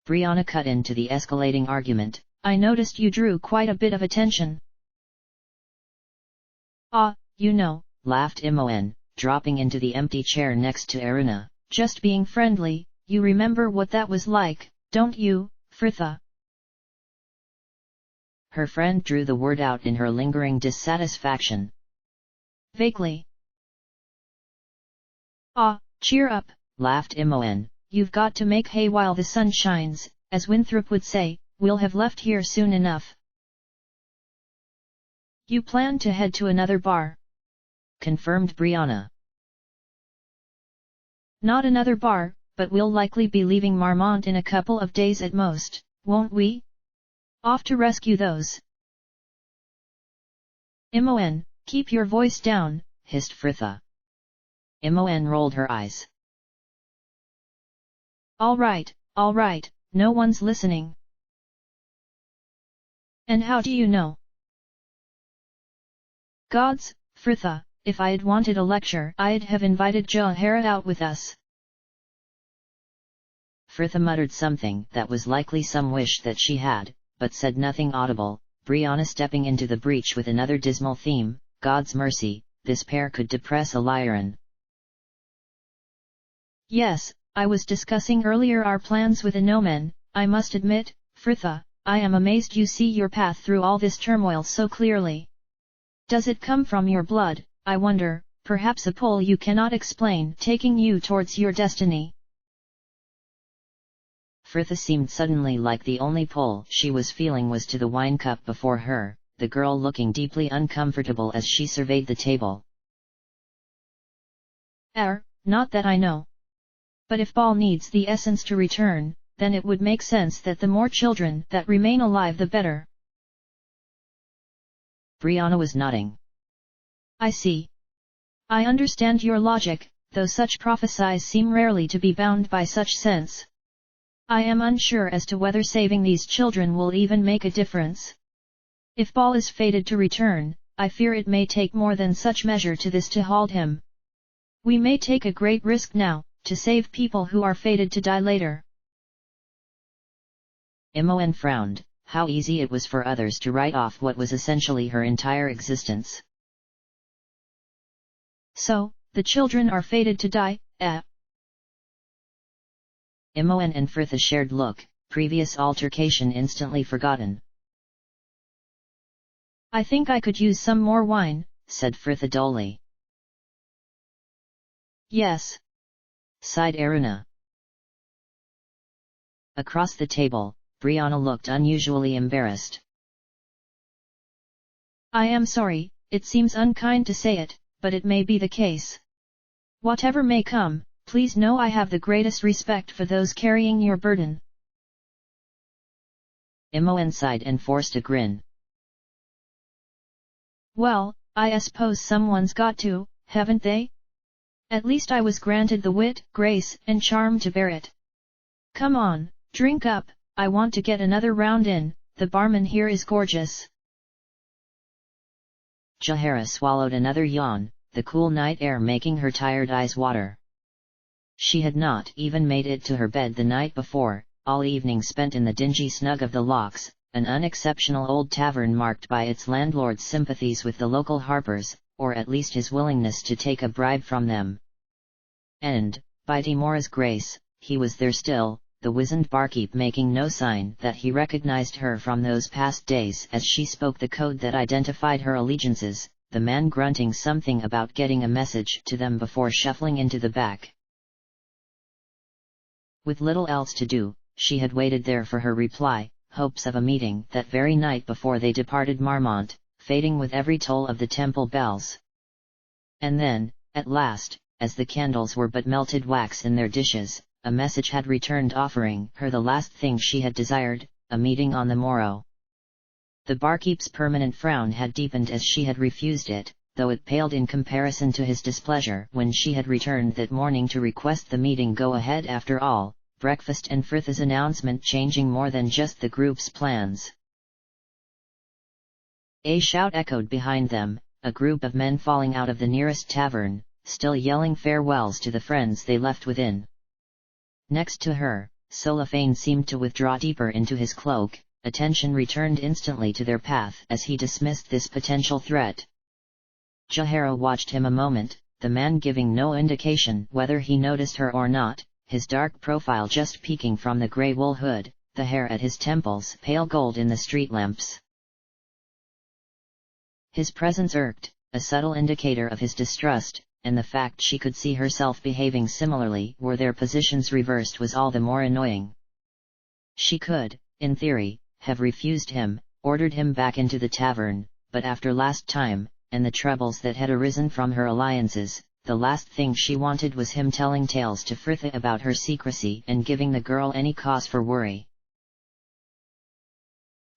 Brianna cut into the escalating argument. I noticed you drew quite a bit of attention. You know, laughed Imoen, dropping into the empty chair next to Erina. Just being friendly, you remember what that was like, don't you, Fritha? Her friend drew the word out in her lingering dissatisfaction. Vaguely. Cheer up, laughed Imoen. You've got to make hay while the sun shines, as Winthrop would say. We'll have left here soon enough. You plan to head to another bar? Confirmed Brianna. Not another bar, but we'll likely be leaving Marmont in a couple of days at most, won't we? Off to rescue those. Imoen, keep your voice down, hissed Fritha. Imoen rolled her eyes. All right, no one's listening. And how do you know? Gods, Fritha, if I had wanted a lecture I'd have invited Johara out with us. Fritha muttered something that was likely some wish that she had, but said nothing audible. Brianna stepping into the breach with another dismal theme, God's mercy, this pair could depress a Lyran. Yes, I was discussing earlier our plans with Inomen. I must admit, Fritha, I am amazed you see your path through all this turmoil so clearly. Does it come from your blood, I wonder, perhaps a pull you cannot explain taking you towards your destiny? Fritha seemed suddenly like the only pull she was feeling was to the wine cup before her, the girl looking deeply uncomfortable as she surveyed the table. Not that I know. But if Ball needs the essence to return, then it would make sense that the more children that remain alive the better. Brianna was nodding. I see. I understand your logic, though such prophecies seem rarely to be bound by such sense. I am unsure as to whether saving these children will even make a difference. If Bal is fated to return, I fear it may take more than such measure to this to halt him. We may take a great risk now, to save people who are fated to die later. Imoen frowned. How easy it was for others to write off what was essentially her entire existence. So, the children are fated to die, eh? Imoen and Frith's shared look, previous altercation instantly forgotten. I think I could use some more wine, said Fritha dully. Yes, sighed Aruna. Across the table, Brianna looked unusually embarrassed. I am sorry, it seems unkind to say it, but it may be the case. Whatever may come, please know I have the greatest respect for those carrying your burden. Imoen sighed and forced a grin. Well, I suppose someone's got to, haven't they? At least I was granted the wit, grace, and charm to bear it. Come on, drink up, I want to get another round in, the barman here is gorgeous. Jahara swallowed another yawn, the cool night air making her tired eyes water. She had not even made it to her bed the night before, all evening spent in the dingy snug of the Locks, an unexceptional old tavern marked by its landlord's sympathies with the local harpers, or at least his willingness to take a bribe from them. And, by Timora's grace, he was there still, the wizened barkeep making no sign that he recognized her from those past days as she spoke the code that identified her allegiances, the man grunting something about getting a message to them before shuffling into the back. With little else to do, she had waited there for her reply, hopes of a meeting that very night before they departed Marmont, fading with every toll of the temple bells. And then, at last, as the candles were but melted wax in their dishes, a message had returned offering her the last thing she had desired, a meeting on the morrow. The barkeep's permanent frown had deepened as she had refused it, though it paled in comparison to his displeasure when she had returned that morning to request the meeting go ahead after all, breakfast and Fritha's announcement changing more than just the group's plans. A shout echoed behind them, a group of men falling out of the nearest tavern, still yelling farewells to the friends they left within. Next to her, Solafane seemed to withdraw deeper into his cloak, attention returned instantly to their path as he dismissed this potential threat. Jahara watched him a moment, the man giving no indication whether he noticed her or not, his dark profile just peeking from the grey wool hood, the hair at his temples pale gold in the street lamps. His presence irked, a subtle indicator of his distrust, and the fact she could see herself behaving similarly were their positions reversed was all the more annoying. She could, in theory, have refused him, ordered him back into the tavern, but after last time, and the troubles that had arisen from her alliances, the last thing she wanted was him telling tales to Fritha about her secrecy and giving the girl any cause for worry.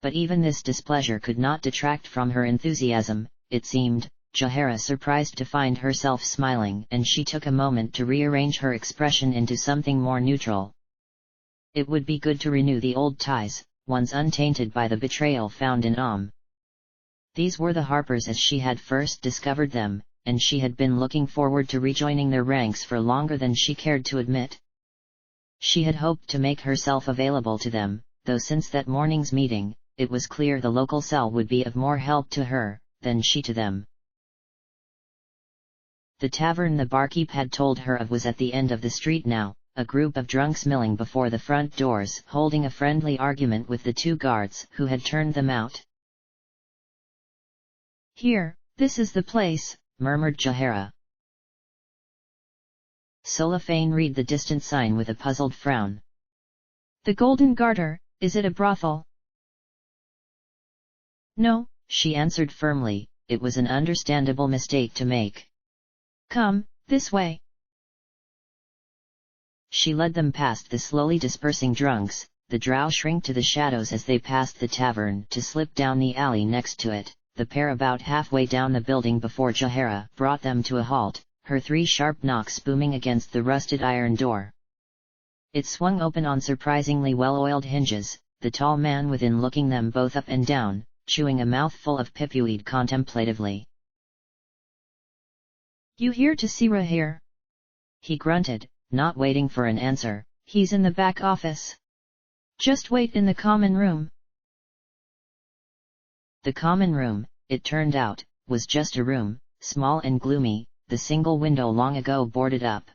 But even this displeasure could not detract from her enthusiasm, it seemed. Jahara surprised to find herself smiling and she took a moment to rearrange her expression into something more neutral. It would be good to renew the old ties, once untainted by the betrayal found in These were the Harpers as she had first discovered them, and she had been looking forward to rejoining their ranks for longer than she cared to admit. She had hoped to make herself available to them, though since that morning's meeting, it was clear the local cell would be of more help to her, than she to them. The tavern the barkeep had told her of was at the end of the street now, a group of drunks milling before the front doors holding a friendly argument with the two guards who had turned them out. Here, this is the place, murmured Jahara. Solafane read the distant sign with a puzzled frown. The Golden Garter, is it a brothel? No, she answered firmly, it was an understandable mistake to make. Come, this way. She led them past the slowly dispersing drunks, the drow shrank to the shadows as they passed the tavern to slip down the alley next to it, the pair about halfway down the building before Jahara brought them to a halt, her 3 sharp knocks booming against the rusted iron door. It swung open on surprisingly well-oiled hinges, the tall man within looking them both up and down, chewing a mouthful of pipuweed contemplatively. "You here to see Rahir?" he grunted, not waiting for an answer. "He's in the back office. Just wait in the common room." The common room, it turned out, was just a room, small and gloomy, the single window long ago boarded up.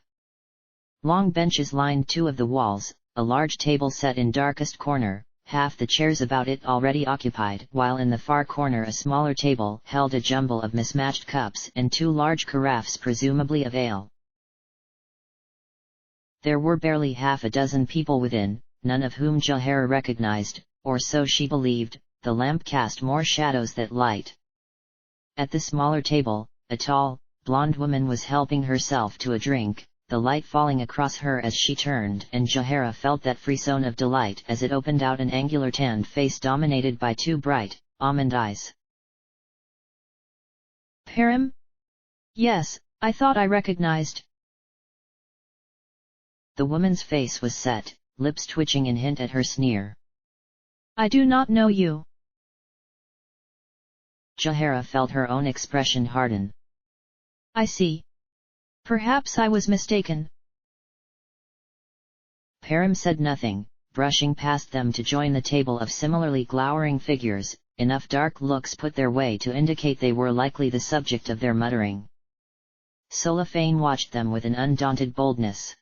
Long benches lined two of the walls, a large table set in darkest corner, half the chairs about it already occupied, while in the far corner a smaller table held a jumble of mismatched cups and two large carafes presumably of ale. There were barely half a dozen people within, none of whom Jahara recognized, or so she believed. The lamp cast more shadows than light. At the smaller table, a tall, blonde woman was helping herself to a drink, the light falling across her as she turned, and Jahara felt that frisson of delight as it opened out an angular tanned face dominated by two bright, almond eyes. "Param? Yes, I thought I recognized." The woman's face was set, lips twitching in hint at her sneer. "I do not know you." Jahara felt her own expression harden. "I see. Perhaps I was mistaken." Param said nothing, brushing past them to join the table of similarly glowering figures. Enough dark looks put their way to indicate they were likely the subject of their muttering. Solafane watched them with an undaunted boldness.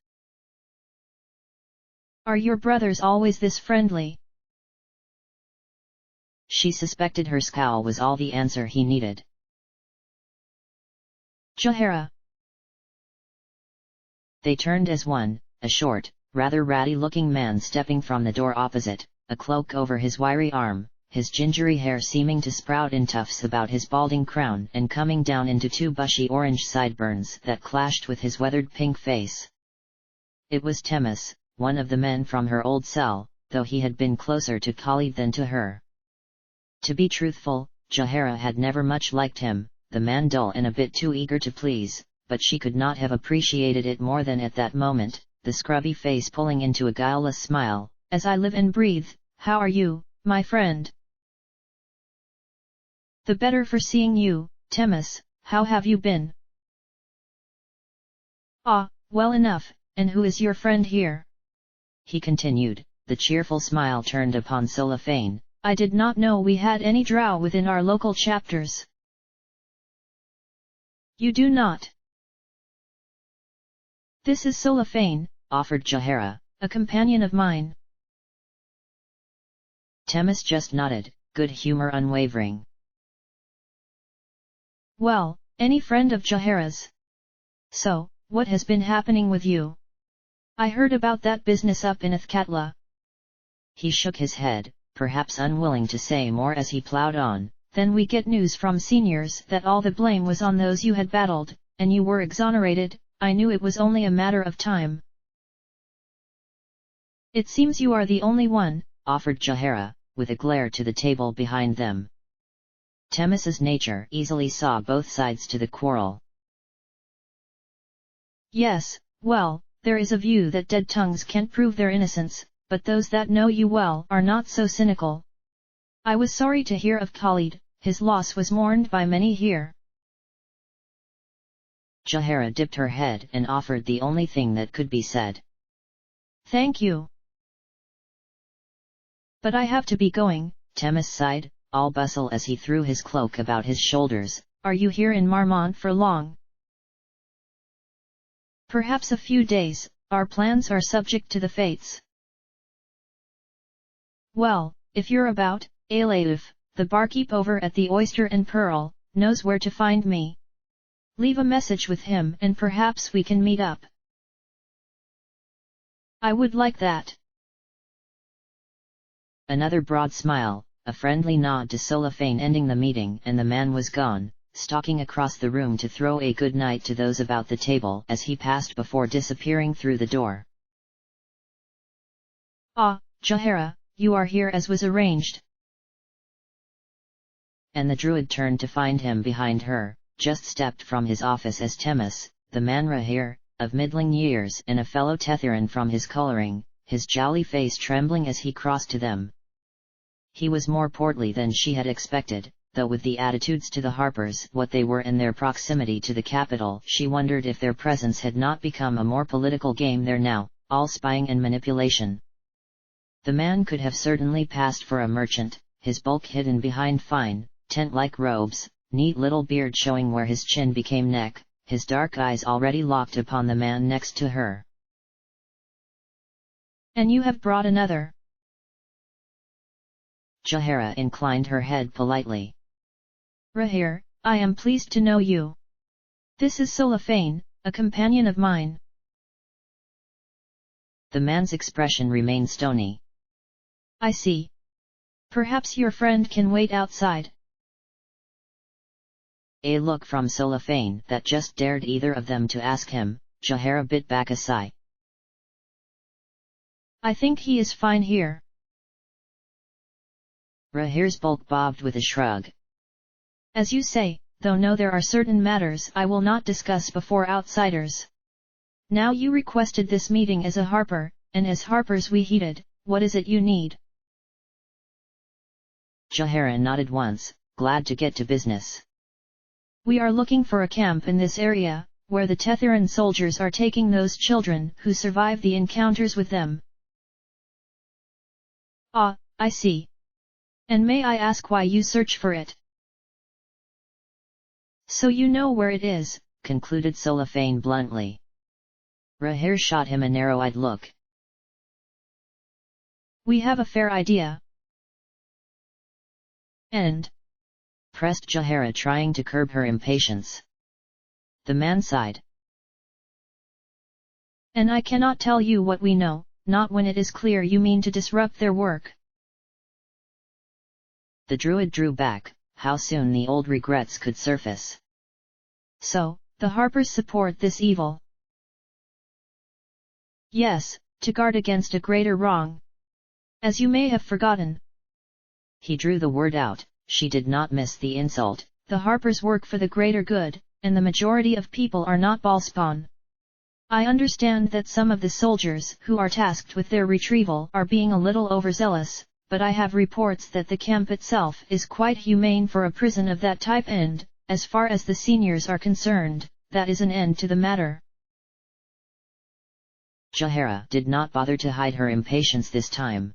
"Are your brothers always this friendly?" She suspected her scowl was all the answer he needed. "Jahara." They turned as one, a short, rather ratty-looking man stepping from the door opposite, a cloak over his wiry arm, his gingery hair seeming to sprout in tufts about his balding crown and coming down into two bushy orange sideburns that clashed with his weathered pink face. It was Themis, one of the men from her old cell, though he had been closer to Khalid than to her. To be truthful, Jahara had never much liked him, the man dull and a bit too eager to please, but she could not have appreciated it more than at that moment, the scrubby face pulling into a guileless smile. "As I live and breathe, how are you, my friend?" "The better for seeing you, Themis, how have you been?" "Ah, well enough, and who is your friend here?" he continued, the cheerful smile turned upon Solafane. "I did not know we had any drow within our local chapters." "You do not?" "This is Solafane," offered Jahara, "a companion of mine." Themis just nodded, good humor unwavering. "Well, any friend of Jahara's. So, what has been happening with you? I heard about that business up in Athkatla." He shook his head, perhaps unwilling to say more as he plowed on. "Then we get news from seniors that all the blame was on those you had battled, and you were exonerated. I knew it was only a matter of time." "It seems you are the only one," offered Jahara, with a glare to the table behind them. Themis's nature easily saw both sides to the quarrel. "Yes, well, there is a view that dead tongues can't prove their innocence, but those that know you well are not so cynical. I was sorry to hear of Khalid, his loss was mourned by many here." Jahara dipped her head and offered the only thing that could be said. "Thank you. But I have to be going." Themis sighed, all bustle as he threw his cloak about his shoulders. "Are you here in Marmont for long?" "Perhaps a few days, our plans are subject to the fates." "Well, if you're about, Alaif, the barkeep over at the Oyster and Pearl, knows where to find me. Leave a message with him and perhaps we can meet up." "I would like that." Another broad smile, a friendly nod to Solafane ending the meeting, and the man was gone, stalking across the room to throw a good night to those about the table as he passed before disappearing through the door. "Ah, Jahara, you are here as was arranged." And the druid turned to find him behind her, just stepped from his office as Themis, the man Rahir, of middling years and a fellow Tethiran from his coloring, his jowly face trembling as he crossed to them. he was more portly than she had expected, though with the attitudes to the Harpers what they were and their proximity to the capital, she wondered if their presence had not become a more political game there now, all spying and manipulation. The man could have certainly passed for a merchant, his bulk hidden behind fine, tent-like robes, neat little beard showing where his chin became neck, his dark eyes already locked upon the man next to her. "And you have brought another?" Jahara inclined her head politely. "Rahir, I am pleased to know you. This is Solafane, a companion of mine." The man's expression remained stony. "I see. Perhaps your friend can wait outside." A look from Solafane that just dared either of them to ask him, Jahara bit back a sigh. "I think he is fine here." Rahir's bulk bobbed with a shrug. "As you say, though no, there are certain matters I will not discuss before outsiders. Now you requested this meeting as a Harper, and as Harpers we heeded. What is it you need?" Jahara nodded once, glad to get to business. "We are looking for a camp in this area, where the Tetheran soldiers are taking those children who survived the encounters with them." "Ah, I see. And may I ask why you search for it?" "So you know where it is," concluded Solafane bluntly. Rahir shot him a narrow-eyed look. "We have a fair idea." "And?" pressed Jahara, trying to curb her impatience. The man sighed. "And I cannot tell you what we know, not when it is clear you mean to disrupt their work." The druid drew back. How soon the old regrets could surface. "So, the Harpers support this evil?" "Yes, to guard against a greater wrong. As you may have forgotten." He drew the word out. She did not miss the insult. "The Harpers work for the greater good, and the majority of people are not Baalspawn. I understand that some of the soldiers who are tasked with their retrieval are being a little overzealous, but I have reports that the camp itself is quite humane for a prison of that type, and, as far as the seniors are concerned, that is an end to the matter." Jahara did not bother to hide her impatience this time.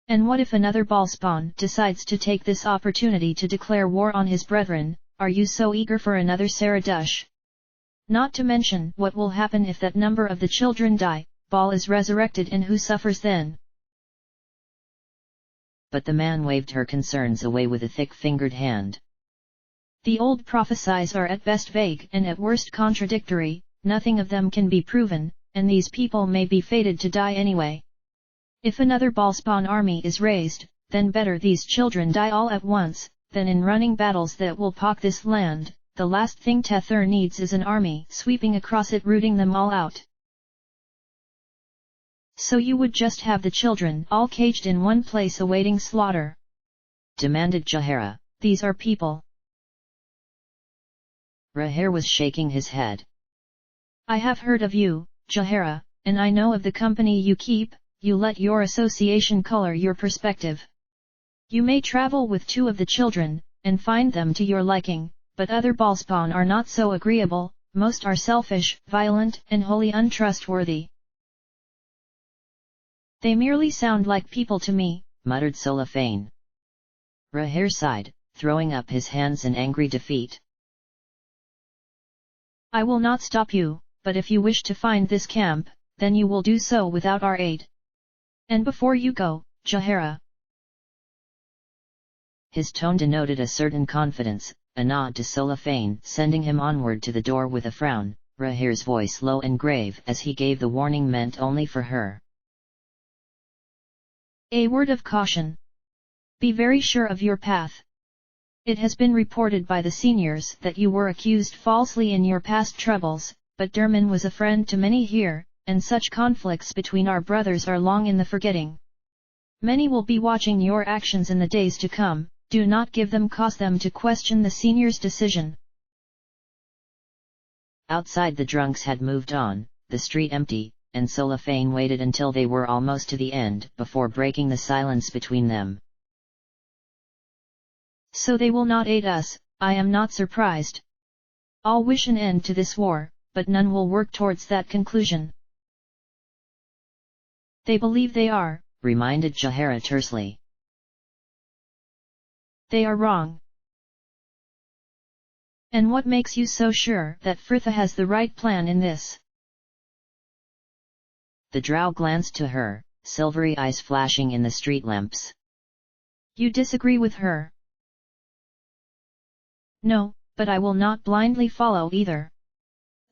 "And what if another Baalspawn decides to take this opportunity to declare war on his brethren? Are you so eager for another Saradush? Not to mention what will happen if that number of the children die, Baal is resurrected, and who suffers then?" But the man waved her concerns away with a thick-fingered hand. "The old prophecies are at best vague and at worst contradictory, nothing of them can be proven, and these people may be fated to die anyway. If another Baalspawn army is raised, then better these children die all at once, than in running battles that will pock this land. The last thing Tether needs is an army sweeping across it, rooting them all out." "So you would just have the children all caged in one place awaiting slaughter?" demanded Jahara. "These are people." Rahir was shaking his head. "I have heard of you, Jahara, and I know of the company you keep. You let your association color your perspective. You may travel with two of the children, and find them to your liking, but other Baalspawn are not so agreeable. Most are selfish, violent, and wholly untrustworthy." "They merely sound like people to me," muttered Solafane. Rahir sighed, throwing up his hands in angry defeat. "I will not stop you, but if you wish to find this camp, then you will do so without our aid. And before you go, Jahara." His tone denoted a certain confidence, a nod to Solafane sending him onward to the door with a frown. Rahir's voice low and grave as he gave the warning meant only for her. "A word of caution. Be very sure of your path. It has been reported by the seniors that you were accused falsely in your past troubles, but Derman was a friend to many here, and such conflicts between our brothers are long in the forgetting. Many will be watching your actions in the days to come. Do not give them cause them to question the seniors' decision." Outside the drunks had moved on, the street empty, and Solifane waited until they were almost to the end before breaking the silence between them. So they will not aid us, I am not surprised. All wish an end to this war, but none will work towards that conclusion. They believe they are, reminded Jahara tersely. They are wrong. And what makes you so sure that Fritha has the right plan in this? The drow glanced to her, silvery eyes flashing in the street lamps. You disagree with her? No, but I will not blindly follow either.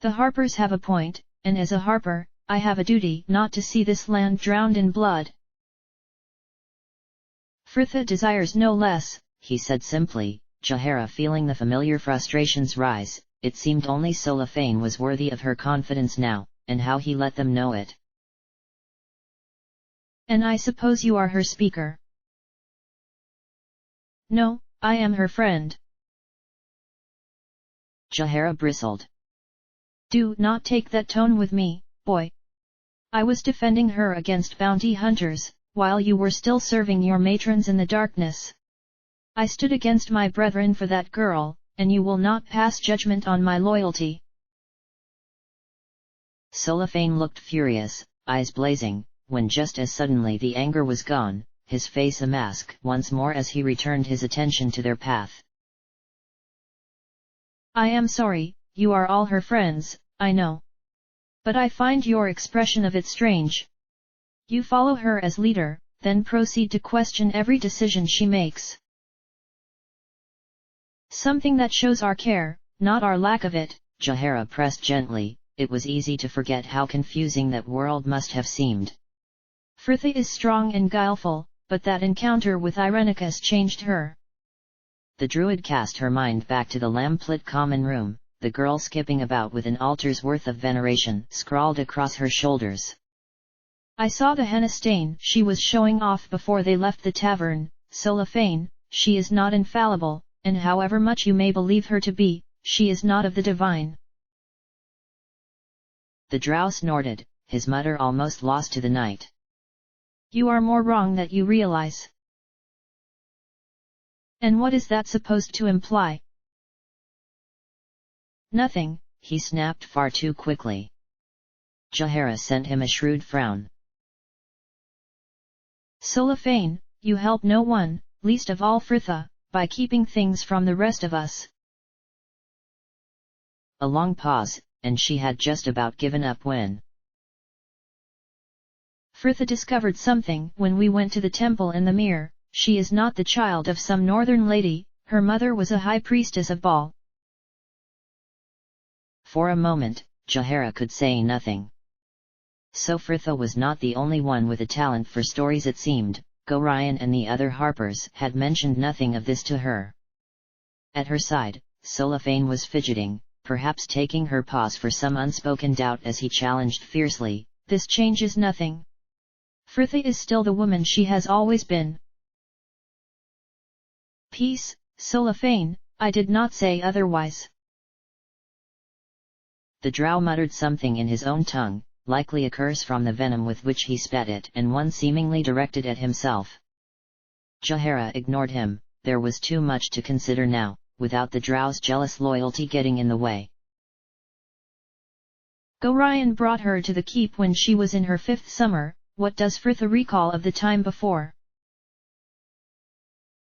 The Harpers have a point, and as a Harper, I have a duty not to see this land drowned in blood. Fritha desires no less, he said simply, Jahara feeling the familiar frustrations rise. It seemed only Solifane was worthy of her confidence now, and how he let them know it. And I suppose you are her speaker? No, I am her friend. Jahara bristled. Do not take that tone with me, boy. I was defending her against bounty hunters, while you were still serving your matrons in the darkness. I stood against my brethren for that girl, and you will not pass judgment on my loyalty. Solifane looked furious, eyes blazing, when just as suddenly the anger was gone, his face a mask once more as he returned his attention to their path. I am sorry, you are all her friends, I know. But I find your expression of it strange. You follow her as leader, then proceed to question every decision she makes. Something that shows our care, not our lack of it. Jahara pressed gently. It was easy to forget how confusing that world must have seemed. Fritha is strong and guileful, but that encounter with Irenicus changed her. The druid cast her mind back to the lamplit common room, the girl skipping about with an altar's worth of veneration scrawled across her shoulders. I saw the henna stain she was showing off before they left the tavern. Solifane, she is not infallible, and however much you may believe her to be, she is not of the divine. The drow snorted, his mutter almost lost to the night. You are more wrong than you realize. And what is that supposed to imply? Nothing, he snapped far too quickly. Jahara sent him a shrewd frown. Solifane, you help no one, least of all Fritha, by keeping things from the rest of us. A long pause, and she had just about given up when Fritha discovered something when we went to the temple in the mirror. She is not the child of some northern lady, her mother was a high priestess of Baal. For a moment, Jahara could say nothing. So Fritha was not the only one with a talent for stories it seemed. Gorion and the other Harpers had mentioned nothing of this to her. At her side, Solifane was fidgeting, perhaps taking her pause for some unspoken doubt as he challenged fiercely, this changes nothing. Fritha is still the woman she has always been. Peace, Solifane, I did not say otherwise. The drow muttered something in his own tongue, likely a curse from the venom with which he spat it and one seemingly directed at himself. Jahara ignored him, there was too much to consider now, without the drow's jealous loyalty getting in the way. Gorion brought her to the keep when she was in her 5th summer, what does Fritha recall of the time before?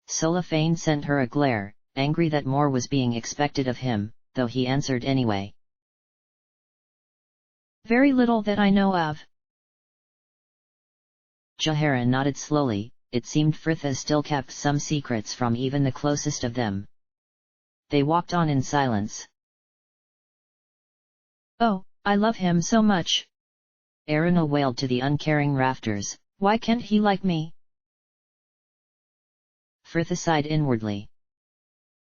Solifane sent her a glare, angry that more was being expected of him, though he answered anyway. Very little that I know of. Jahara nodded slowly, it seemed Fritha still kept some secrets from even the closest of them. They walked on in silence. Oh, I love him so much. Arana wailed to the uncaring rafters, why can't he like me? Fritha sighed inwardly.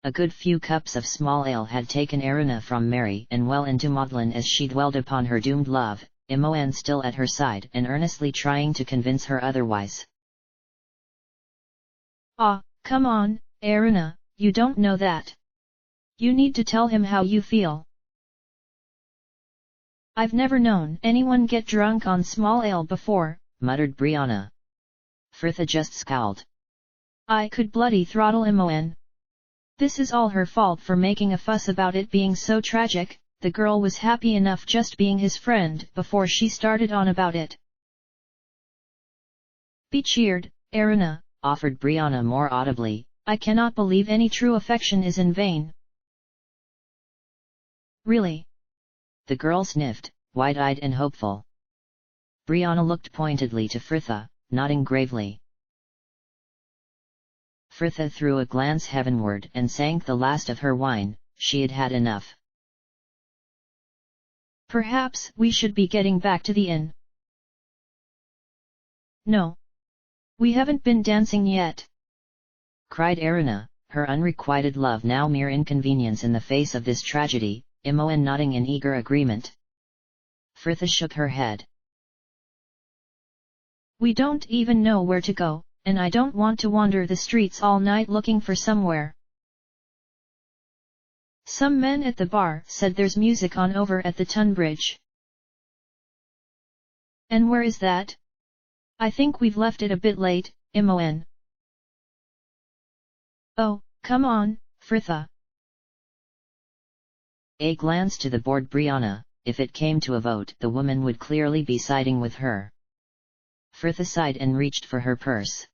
A good few cups of small ale had taken Arana from merry and well into maudlin as she dwelled upon her doomed love, Imoen still at her side and earnestly trying to convince her otherwise. Ah, come on, Arana, you don't know that. You need to tell him how you feel. I've never known anyone get drunk on small ale before, muttered Brianna. Fritha just scowled. I could bloody throttle Imoen. This is all her fault for making a fuss about it being so tragic. The girl was happy enough just being his friend before she started on about it. Be cheered, Aruna, offered Brianna more audibly. I cannot believe any true affection is in vain. Really? The girl sniffed, wide-eyed and hopeful. Brianna looked pointedly to Fritha, nodding gravely. Fritha threw a glance heavenward and sank the last of her wine. She had had enough. Perhaps we should be getting back to the inn. No. We haven't been dancing yet, cried Aruna, her unrequited love now mere inconvenience in the face of this tragedy, Imoen nodding in eager agreement. Fritha shook her head. We don't even know where to go, and I don't want to wander the streets all night looking for somewhere. Some men at the bar said there's music on over at the Tunbridge. And where is that? I think we've left it a bit late, Imoen. Oh, come on, Fritha. A glance to the bored Brianna. If it came to a vote, the woman would clearly be siding with her. Fritha sighed and reached for her purse.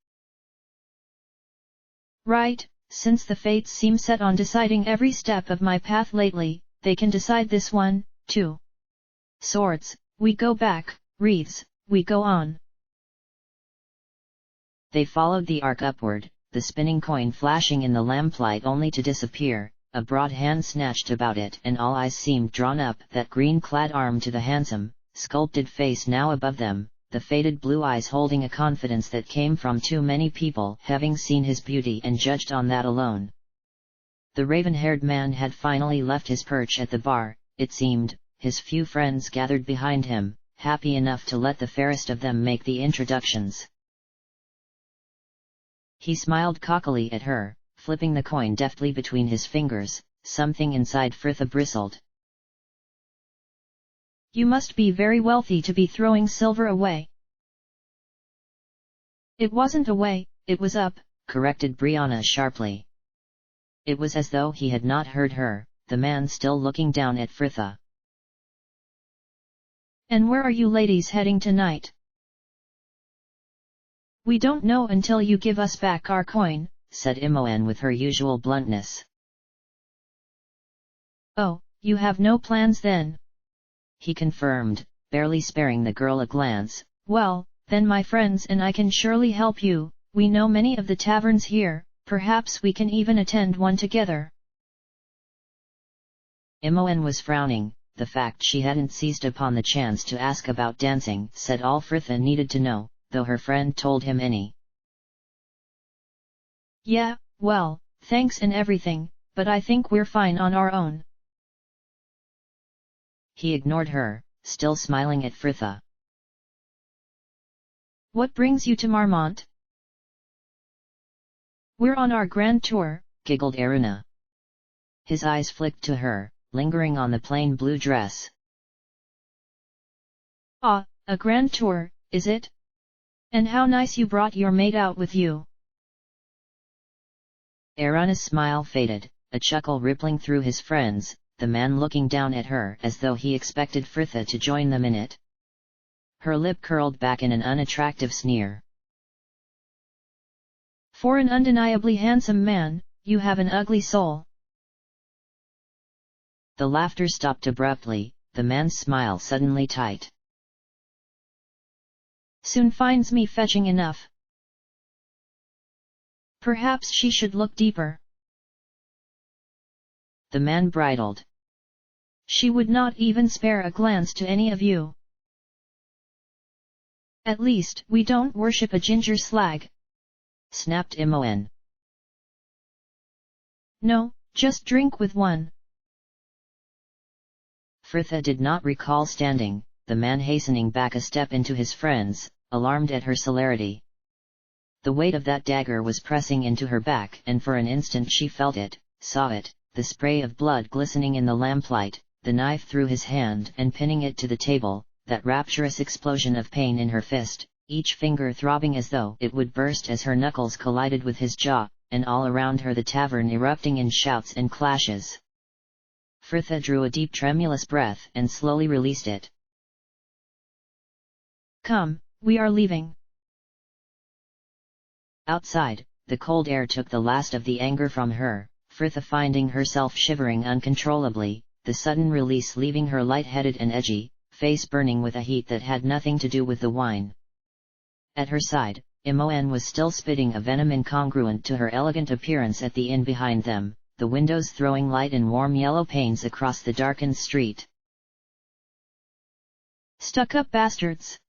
Right, since the fates seem set on deciding every step of my path lately, they can decide this one, too. Swords, we go back, wreaths, we go on. They followed the arc upward, the spinning coin flashing in the lamplight only to disappear. A broad hand snatched about it and all eyes seemed drawn up that green-clad arm to the handsome, sculpted face now above them, the faded blue eyes holding a confidence that came from too many people having seen his beauty and judged on that alone. The raven-haired man had finally left his perch at the bar, it seemed, his few friends gathered behind him, happy enough to let the fairest of them make the introductions. He smiled cockily at her, flipping the coin deftly between his fingers. Something inside Fritha bristled. You must be very wealthy to be throwing silver away. It wasn't away, it was up, corrected Brianna sharply. It was as though he had not heard her, the man still looking down at Fritha. And where are you ladies heading tonight? We don't know until you give us back our coin, said Imoen with her usual bluntness. Oh, you have no plans then? He confirmed, barely sparing the girl a glance. Well, then my friends and I can surely help you, we know many of the taverns here, perhaps we can even attend one together. Imoen was frowning, the fact she hadn't seized upon the chance to ask about dancing said all Fritha needed to know, though her friend told him any. Yeah, well, thanks and everything, but I think we're fine on our own. He ignored her, still smiling at Fritha. What brings you to Marmont? We're on our grand tour, giggled Aruna. His eyes flicked to her, lingering on the plain blue dress. Ah, a grand tour, is it? And how nice you brought your maid out with you. Aruna's smile faded, a chuckle rippling through his friends, the man looking down at her as though he expected Fritha to join them in it. Her lip curled back in an unattractive sneer. For an undeniably handsome man, you have an ugly soul. The laughter stopped abruptly, the man's smile suddenly tight. Soon finds me fetching enough. Perhaps she should look deeper. The man bridled. She would not even spare a glance to any of you. At least we don't worship a ginger slag, snapped Imoen. No, just drink with one. Fritha did not recall standing, the man hastening back a step into his friends, alarmed at her celerity. The weight of that dagger was pressing into her back and for an instant she felt it, saw it, the spray of blood glistening in the lamplight, the knife through his hand and pinning it to the table, that rapturous explosion of pain in her fist, each finger throbbing as though it would burst as her knuckles collided with his jaw, and all around her the tavern erupting in shouts and clashes. Fritha drew a deep tremulous breath and slowly released it. "Come, we are leaving." Outside, the cold air took the last of the anger from her, Fritha finding herself shivering uncontrollably, the sudden release leaving her light-headed and edgy, face burning with a heat that had nothing to do with the wine. At her side, Imoen was still spitting a venom incongruent to her elegant appearance at the inn behind them, the windows throwing light and warm yellow panes across the darkened street. "Stuck-up bastards!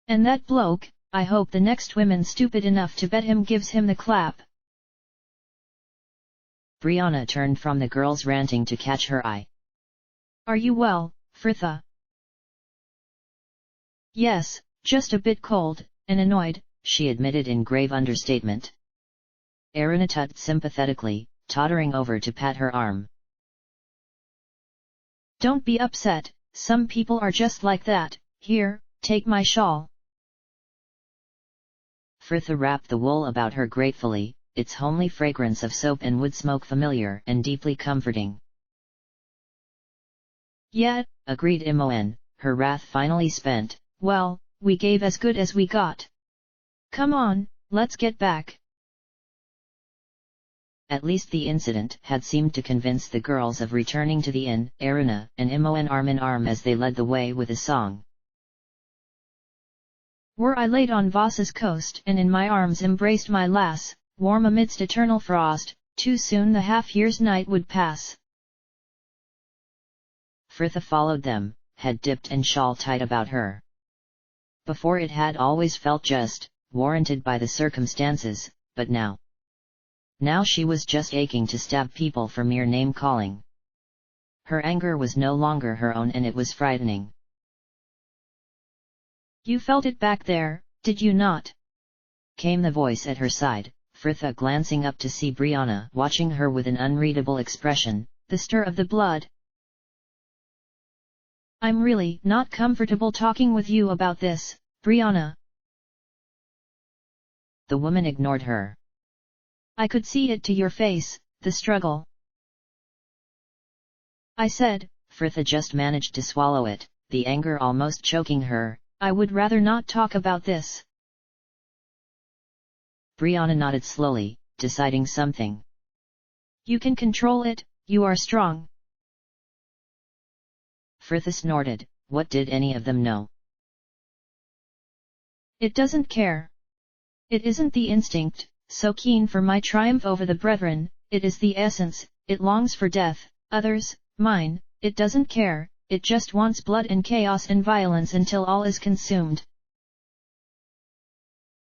And that bloke, I hope the next woman stupid enough to bet him gives him the clap." Brianna turned from the girls ranting to catch her eye. "Are you well, Fritha?" "Yes, just a bit cold, and annoyed," she admitted in grave understatement. ARandomAudiobookAppeared tutted sympathetically, tottering over to pat her arm. "Don't be upset, some people are just like that. Here, take my shawl." Fritha wrapped the wool about her gratefully, its homely fragrance of soap and wood smoke familiar and deeply comforting. "Yeah," agreed Imoen, her wrath finally spent. "Well, we gave as good as we got. Come on, let's get back." At least the incident had seemed to convince the girls of returning to the inn. Arana and Imoen arm in arm as they led the way with a song. "Were I laid on Voss's coast and in my arms embraced my lass, warm amidst eternal frost, too soon the half-year's night would pass." Fritha followed them, head dipped and shawl tight about her. Before it had always felt just, warranted by the circumstances, but now she was just aching to stab people for mere name-calling. Her anger was no longer her own and it was frightening. "You felt it back there, did you not?" came the voice at her side, Fritha glancing up to see Brianna watching her with an unreadable expression. "The stir of the blood." "I'm really not comfortable talking with you about this, Brianna." The woman ignored her. "I could see it to your face, the struggle." "I said," Fritha just managed to swallow it, the anger almost choking her, "I would rather not talk about this." Brianna nodded slowly, deciding something. "You can control it, you are strong." Fritha snorted, what did any of them know? "It doesn't care. It isn't the instinct, so keen for my triumph over the brethren, it is the essence, it longs for death, others, mine, it doesn't care, it just wants blood and chaos and violence until all is consumed."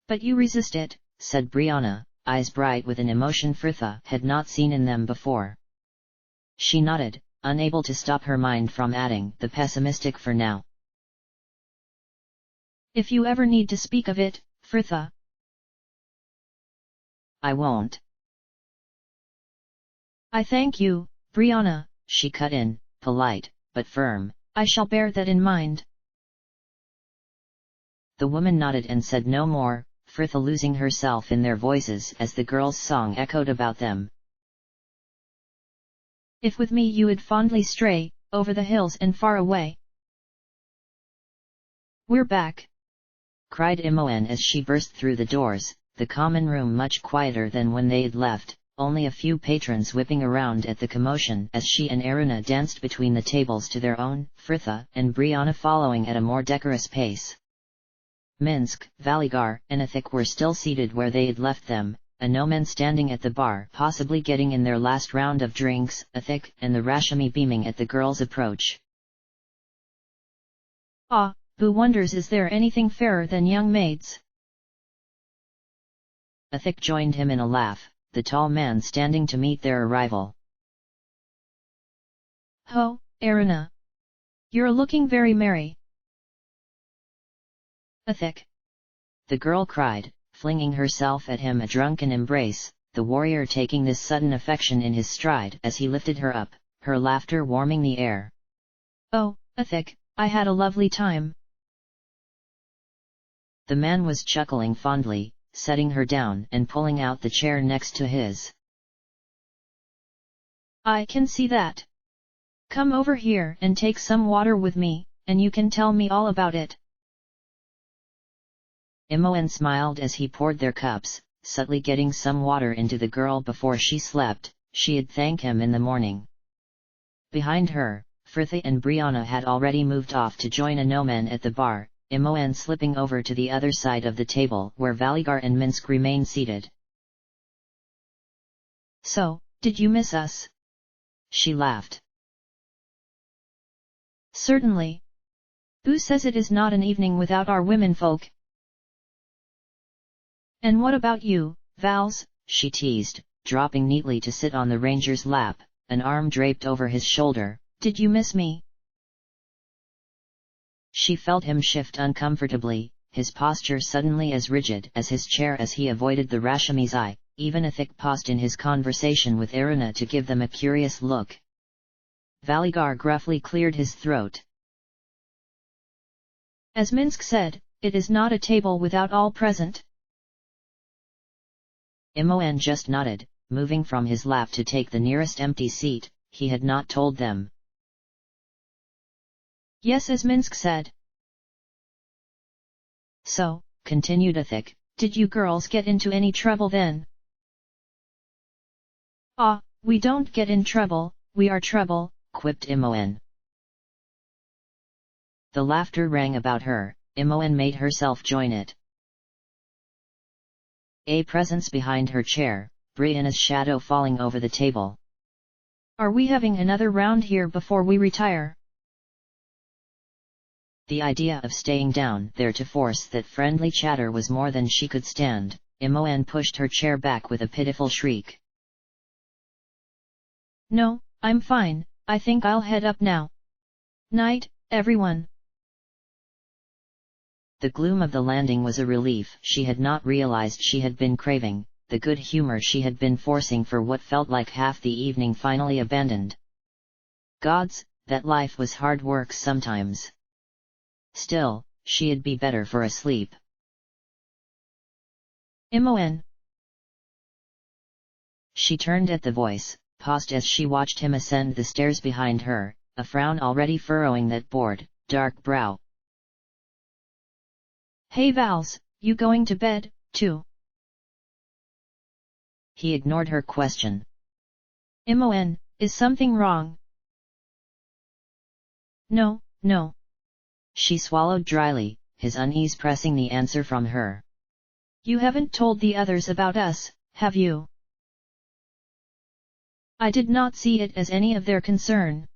"But you resist it," said Brianna, eyes bright with an emotion Fritha had not seen in them before. She nodded, unable to stop her mind from adding the pessimistic for now. "If you ever need to speak of it, Fritha." "I won't." "I thank you, Brianna," she cut in, polite, but firm. "I shall bear that in mind." The woman nodded and said no more, Fritha losing herself in their voices as the girls' song echoed about them. "If with me you would fondly stray, over the hills and far away." "We're back!" cried Imoen as she burst through the doors, the common room much quieter than when they'd left, only a few patrons whipping around at the commotion as she and Arana danced between the tables to their own, Fritha and Brianna following at a more decorous pace. Minsk, Valigar, and Athik were still seated where they'd left them, a no-man standing at the bar possibly getting in their last round of drinks, Athik and the Rashami beaming at the girls' approach. "Ah, who wonders is there anything fairer than young maids?" Athik joined him in a laugh, the tall man standing to meet their arrival. "Ho, Arana! You're looking very merry." "Athik!" the girl cried, flinging herself at him a drunken embrace, the warrior taking this sudden affection in his stride as he lifted her up, her laughter warming the air. Oh, Athik, I had a lovely time. The man was chuckling fondly, setting her down and pulling out the chair next to his. I can see that. Come over here and take some water with me, and you can tell me all about it. Imoen smiled as he poured their cups, subtly getting some water into the girl before she slept. She'd thank him in the morning. Behind her, Fritha and Brianna had already moved off to join Anomen at the bar, Imoen slipping over to the other side of the table where Valigar and Minsk remained seated. So, did you miss us? She laughed. Certainly. Who says it is not an evening without our womenfolk? And what about you, Vals? She teased, dropping neatly to sit on the ranger's lap, an arm draped over his shoulder. Did you miss me? She felt him shift uncomfortably, his posture suddenly as rigid as his chair as he avoided the Rashami's eye. Even Athik paused in his conversation with Erina to give them a curious look. Valigar gruffly cleared his throat. As Minsk said, it is not a table without all present. Imoen just nodded, moving from his lap to take the nearest empty seat. He had not told them. Yes, as Minsk said. So, continued Athik, did you girls get into any trouble then? Ah, we don't get in trouble, we are trouble, quipped Imoen. The laughter rang about her. Imoen made herself join it. A presence behind her chair, Brianna's shadow falling over the table. Are we having another round here before we retire? The idea of staying down there to force that friendly chatter was more than she could stand. Imoen pushed her chair back with a pitiful shriek. No, I'm fine, I think I'll head up now. Night, everyone. The gloom of the landing was a relief. She had not realized she had been craving. The good humor she had been forcing for what felt like half the evening finally abandoned. Gods, that life was hard work sometimes. Still, she'd be better for a sleep. Imoen. She turned at the voice, paused as she watched him ascend the stairs behind her, a frown already furrowing that bored, dark brow. Hey Vals, you going to bed, too? He ignored her question. Imoen, is something wrong? No, no. She swallowed dryly, his unease pressing the answer from her. You haven't told the others about us, have you? I did not see it as any of their concern.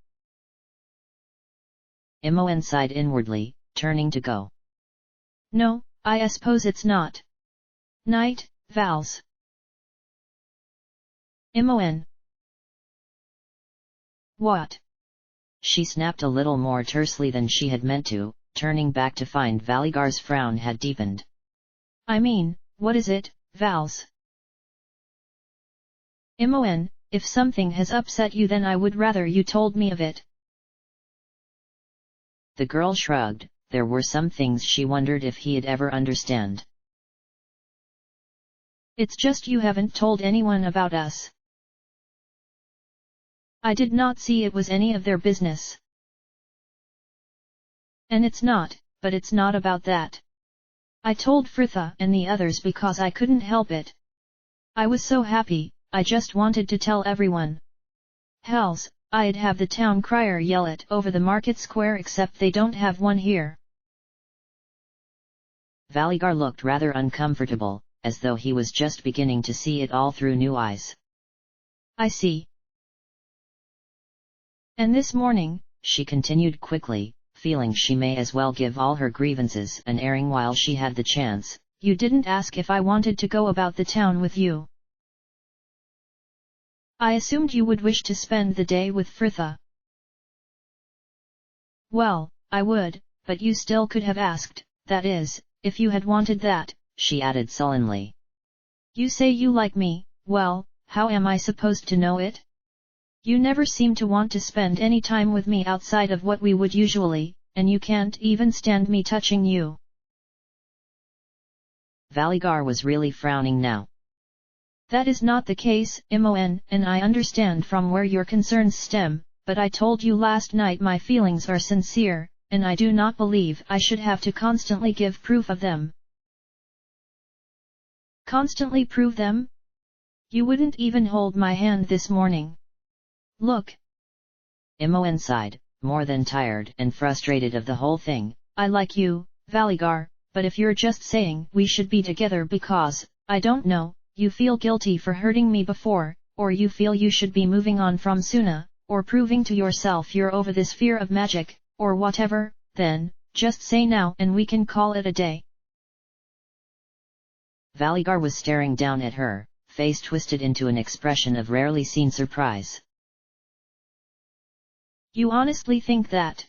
Imoen sighed inwardly, turning to go. No, I suppose it's not. Night, Vals. Imoen. What? She snapped a little more tersely than she had meant to, turning back to find Valigar's frown had deepened. I mean, what is it, Vals? Imoen, if something has upset you then I would rather you told me of it. The girl shrugged. There were some things she wondered if he'd ever understand. It's just you haven't told anyone about us. I did not see it was any of their business. And it's not, but it's not about that. I told Fritha and the others because I couldn't help it. I was so happy, I just wanted to tell everyone. Hells, I'd have the town crier yell it over the market square except they don't have one here. Valigar looked rather uncomfortable, as though he was just beginning to see it all through new eyes. I see. And this morning, she continued quickly, feeling she may as well give all her grievances an airing while she had the chance, you didn't ask if I wanted to go about the town with you. I assumed you would wish to spend the day with Fritha. Well, I would, but you still could have asked, that is, if you had wanted that, she added sullenly. You say you like me, well, how am I supposed to know it? You never seem to want to spend any time with me outside of what we would usually, and you can't even stand me touching you. Valigar was really frowning now. That is not the case, Mon, and I understand from where your concerns stem, but I told you last night my feelings are sincere, and I do not believe I should have to constantly give proof of them. Constantly prove them? You wouldn't even hold my hand this morning. Look. Mon sighed, more than tired and frustrated of the whole thing. I like you, Valigar, but if you're just saying we should be together because, I don't know, you feel guilty for hurting me before, or you feel you should be moving on from Suna, or proving to yourself you're over this fear of magic, or whatever, then, just say now and we can call it a day. Valigar was staring down at her, face twisted into an expression of rarely seen surprise. You honestly think that?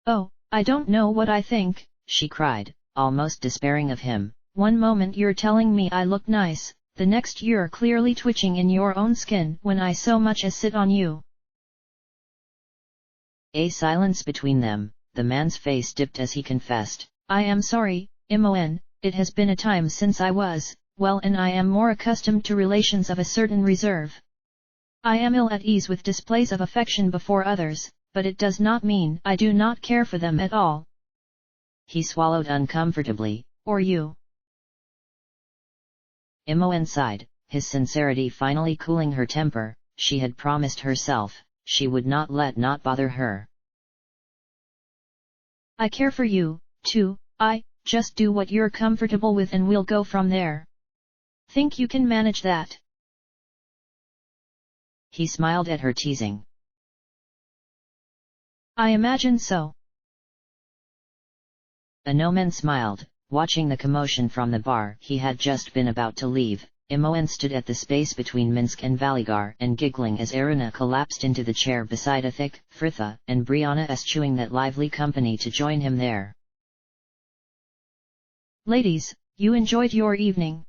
Oh, I don't know what I think, she cried, almost despairing of him. One moment you're telling me I look nice, the next you're clearly twitching in your own skin when I so much as sit on you. A silence between them, the man's face dipped as he confessed. I am sorry, Mon, it has been a time since I was, well, and I am more accustomed to relations of a certain reserve. I am ill at ease with displays of affection before others, but it does not mean I do not care for them at all. He swallowed uncomfortably. Or you? Mon sighed, his sincerity finally cooling her temper. She had promised herself, she would not let not bother her. I care for you, too, just do what you're comfortable with and we'll go from there. Think you can manage that? He smiled at her teasing. I imagine so. Anomen smiled, watching the commotion from the bar he had just been about to leave. Mon stood at the space between Minsk and Valigar and giggling as Erina collapsed into the chair beside Athik, Fritha, and Brianna eschewing that lively company to join him there. Ladies, you enjoyed your evening?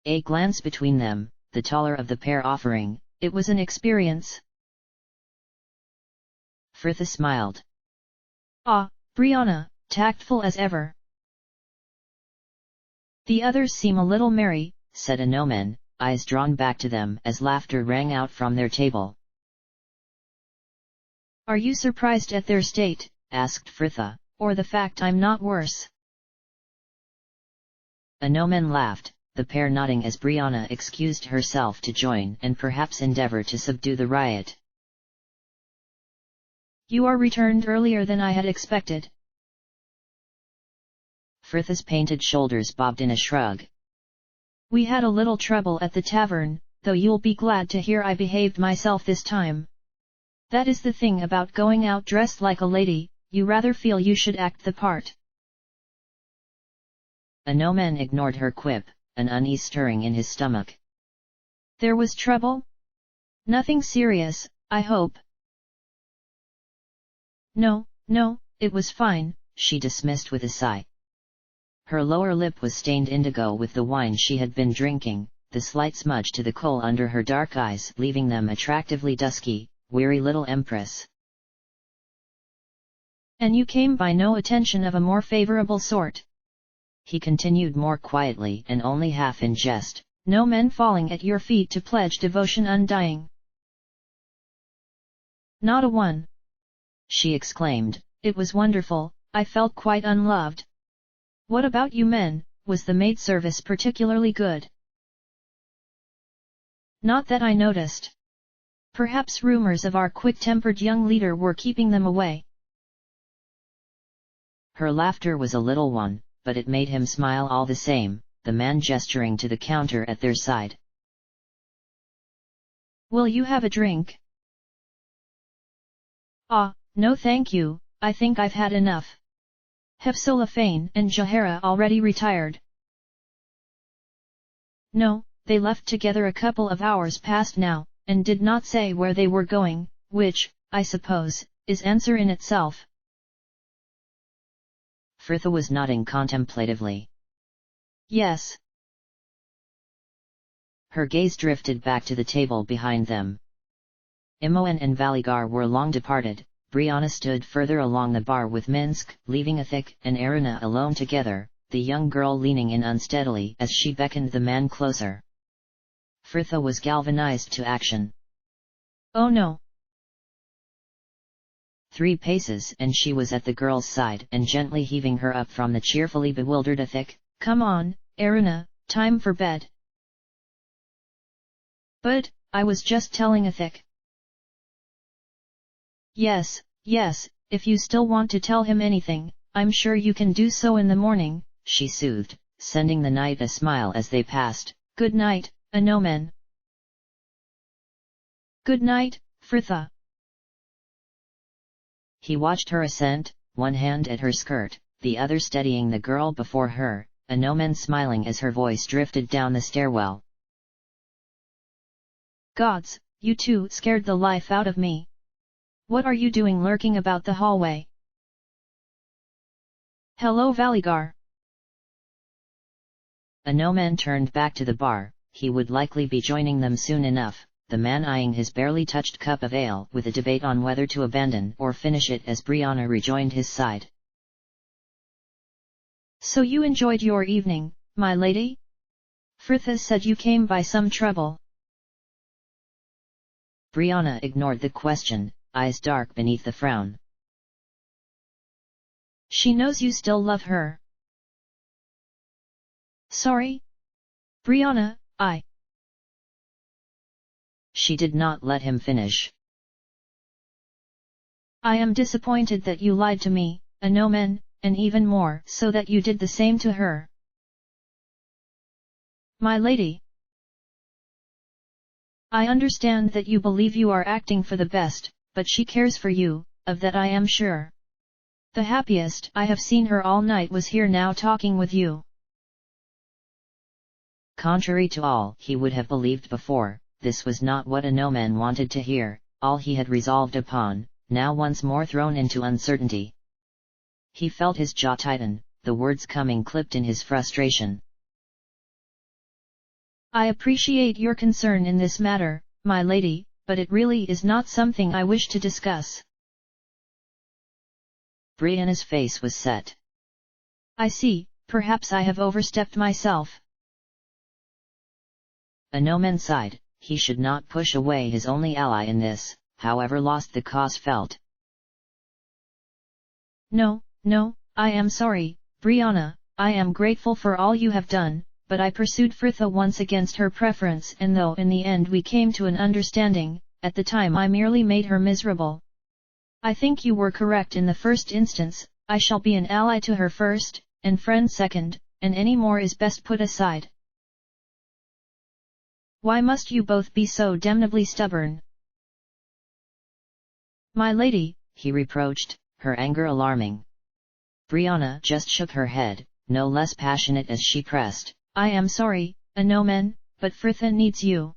A glance between them, the taller of the pair offering, it was an experience. Fritha smiled. Ah, Brianna, tactful as ever. The others seem a little merry, said Anomen, eyes drawn back to them as laughter rang out from their table. Are you surprised at their state? Asked Fritha. Or the fact I'm not worse? Anomen laughed, the pair nodding as Brianna excused herself to join and perhaps endeavor to subdue the riot. You are returned earlier than I had expected. Fritha's painted shoulders bobbed in a shrug. We had a little trouble at the tavern, though you'll be glad to hear I behaved myself this time. That is the thing about going out dressed like a lady, you rather feel you should act the part. Anomen ignored her quip, an unease stirring in his stomach. There was trouble? Nothing serious, I hope. No, it was fine, she dismissed with a sigh. Her lower lip was stained indigo with the wine she had been drinking, the slight smudge to the kohl under her dark eyes leaving them attractively dusky, weary little empress. And you came by no attention of a more favorable sort. He continued more quietly and only half in jest. No men falling at your feet to pledge devotion undying. Not a one. She exclaimed. It was wonderful, I felt quite unloved. What about you men, was the maid service particularly good? Not that I noticed. Perhaps rumors of our quick-tempered young leader were keeping them away. Her laughter was a little one, but it made him smile all the same, the man gesturing to the counter at their side. Will you have a drink? Ah, no thank you, I think I've had enough. Hepsolafane and Jahara already retired. No, they left together a couple of hours past now, and did not say where they were going, which, I suppose, is answer in itself. Fritha was nodding contemplatively. Yes. Her gaze drifted back to the table behind them. Imoen and Valigar were long departed. Brianna stood further along the bar with Minsk, leaving Ithik and Erina alone together, the young girl leaning in unsteadily as she beckoned the man closer. Fritha was galvanized to action. "Oh no!" 3 paces and she was at the girl's side and gently heaving her up from the cheerfully bewildered Ithik. "Come on, Erina, time for bed." "But, I was just telling Ithik." Yes, if you still want to tell him anything, I'm sure you can do so in the morning," she soothed, sending the knight a smile as they passed. "Good night, Anomen." "Good night, Fritha." He watched her assent, one hand at her skirt, the other steadying the girl before her, Anomen smiling as her voice drifted down the stairwell. "Gods, you two scared the life out of me. What are you doing lurking about the hallway?" "Hello Valigar." Anomen turned back to the bar. He would likely be joining them soon enough, the man eyeing his barely touched cup of ale with a debate on whether to abandon or finish it as Brianna rejoined his side. "So you enjoyed your evening, my lady? Fritha said you came by some trouble." Brianna ignored the question, eyes dark beneath the frown. "She knows you still love her." "Sorry? Brianna, She did not let him finish. "I am disappointed that you lied to me, Anomen, and even more so that you did the same to her." "My lady, I understand that you believe you are acting for the best, but she cares for you, of that I am sure. The happiest I have seen her all night was here now talking with you." Contrary to all he would have believed before, this was not what Anomen wanted to hear, all he had resolved upon, now once more thrown into uncertainty. He felt his jaw tighten, the words coming clipped in his frustration. "I appreciate your concern in this matter, my lady, but it really is not something I wish to discuss." Brianna's face was set. "I see, perhaps I have overstepped myself." Anomen sighed. He should not push away his only ally in this, however lost the cause felt. No, I am sorry, Brianna, I am grateful for all you have done, but I pursued Fritha once against her preference and though in the end we came to an understanding, at the time I merely made her miserable. I think you were correct in the first instance, I shall be an ally to her first, and friend second, and any more is best put aside." "Why must you both be so damnably stubborn?" "My lady," he reproached, her anger alarming. Brianna just shook her head, no less passionate as she pressed. "I am sorry, Anomen, but Fritha needs you.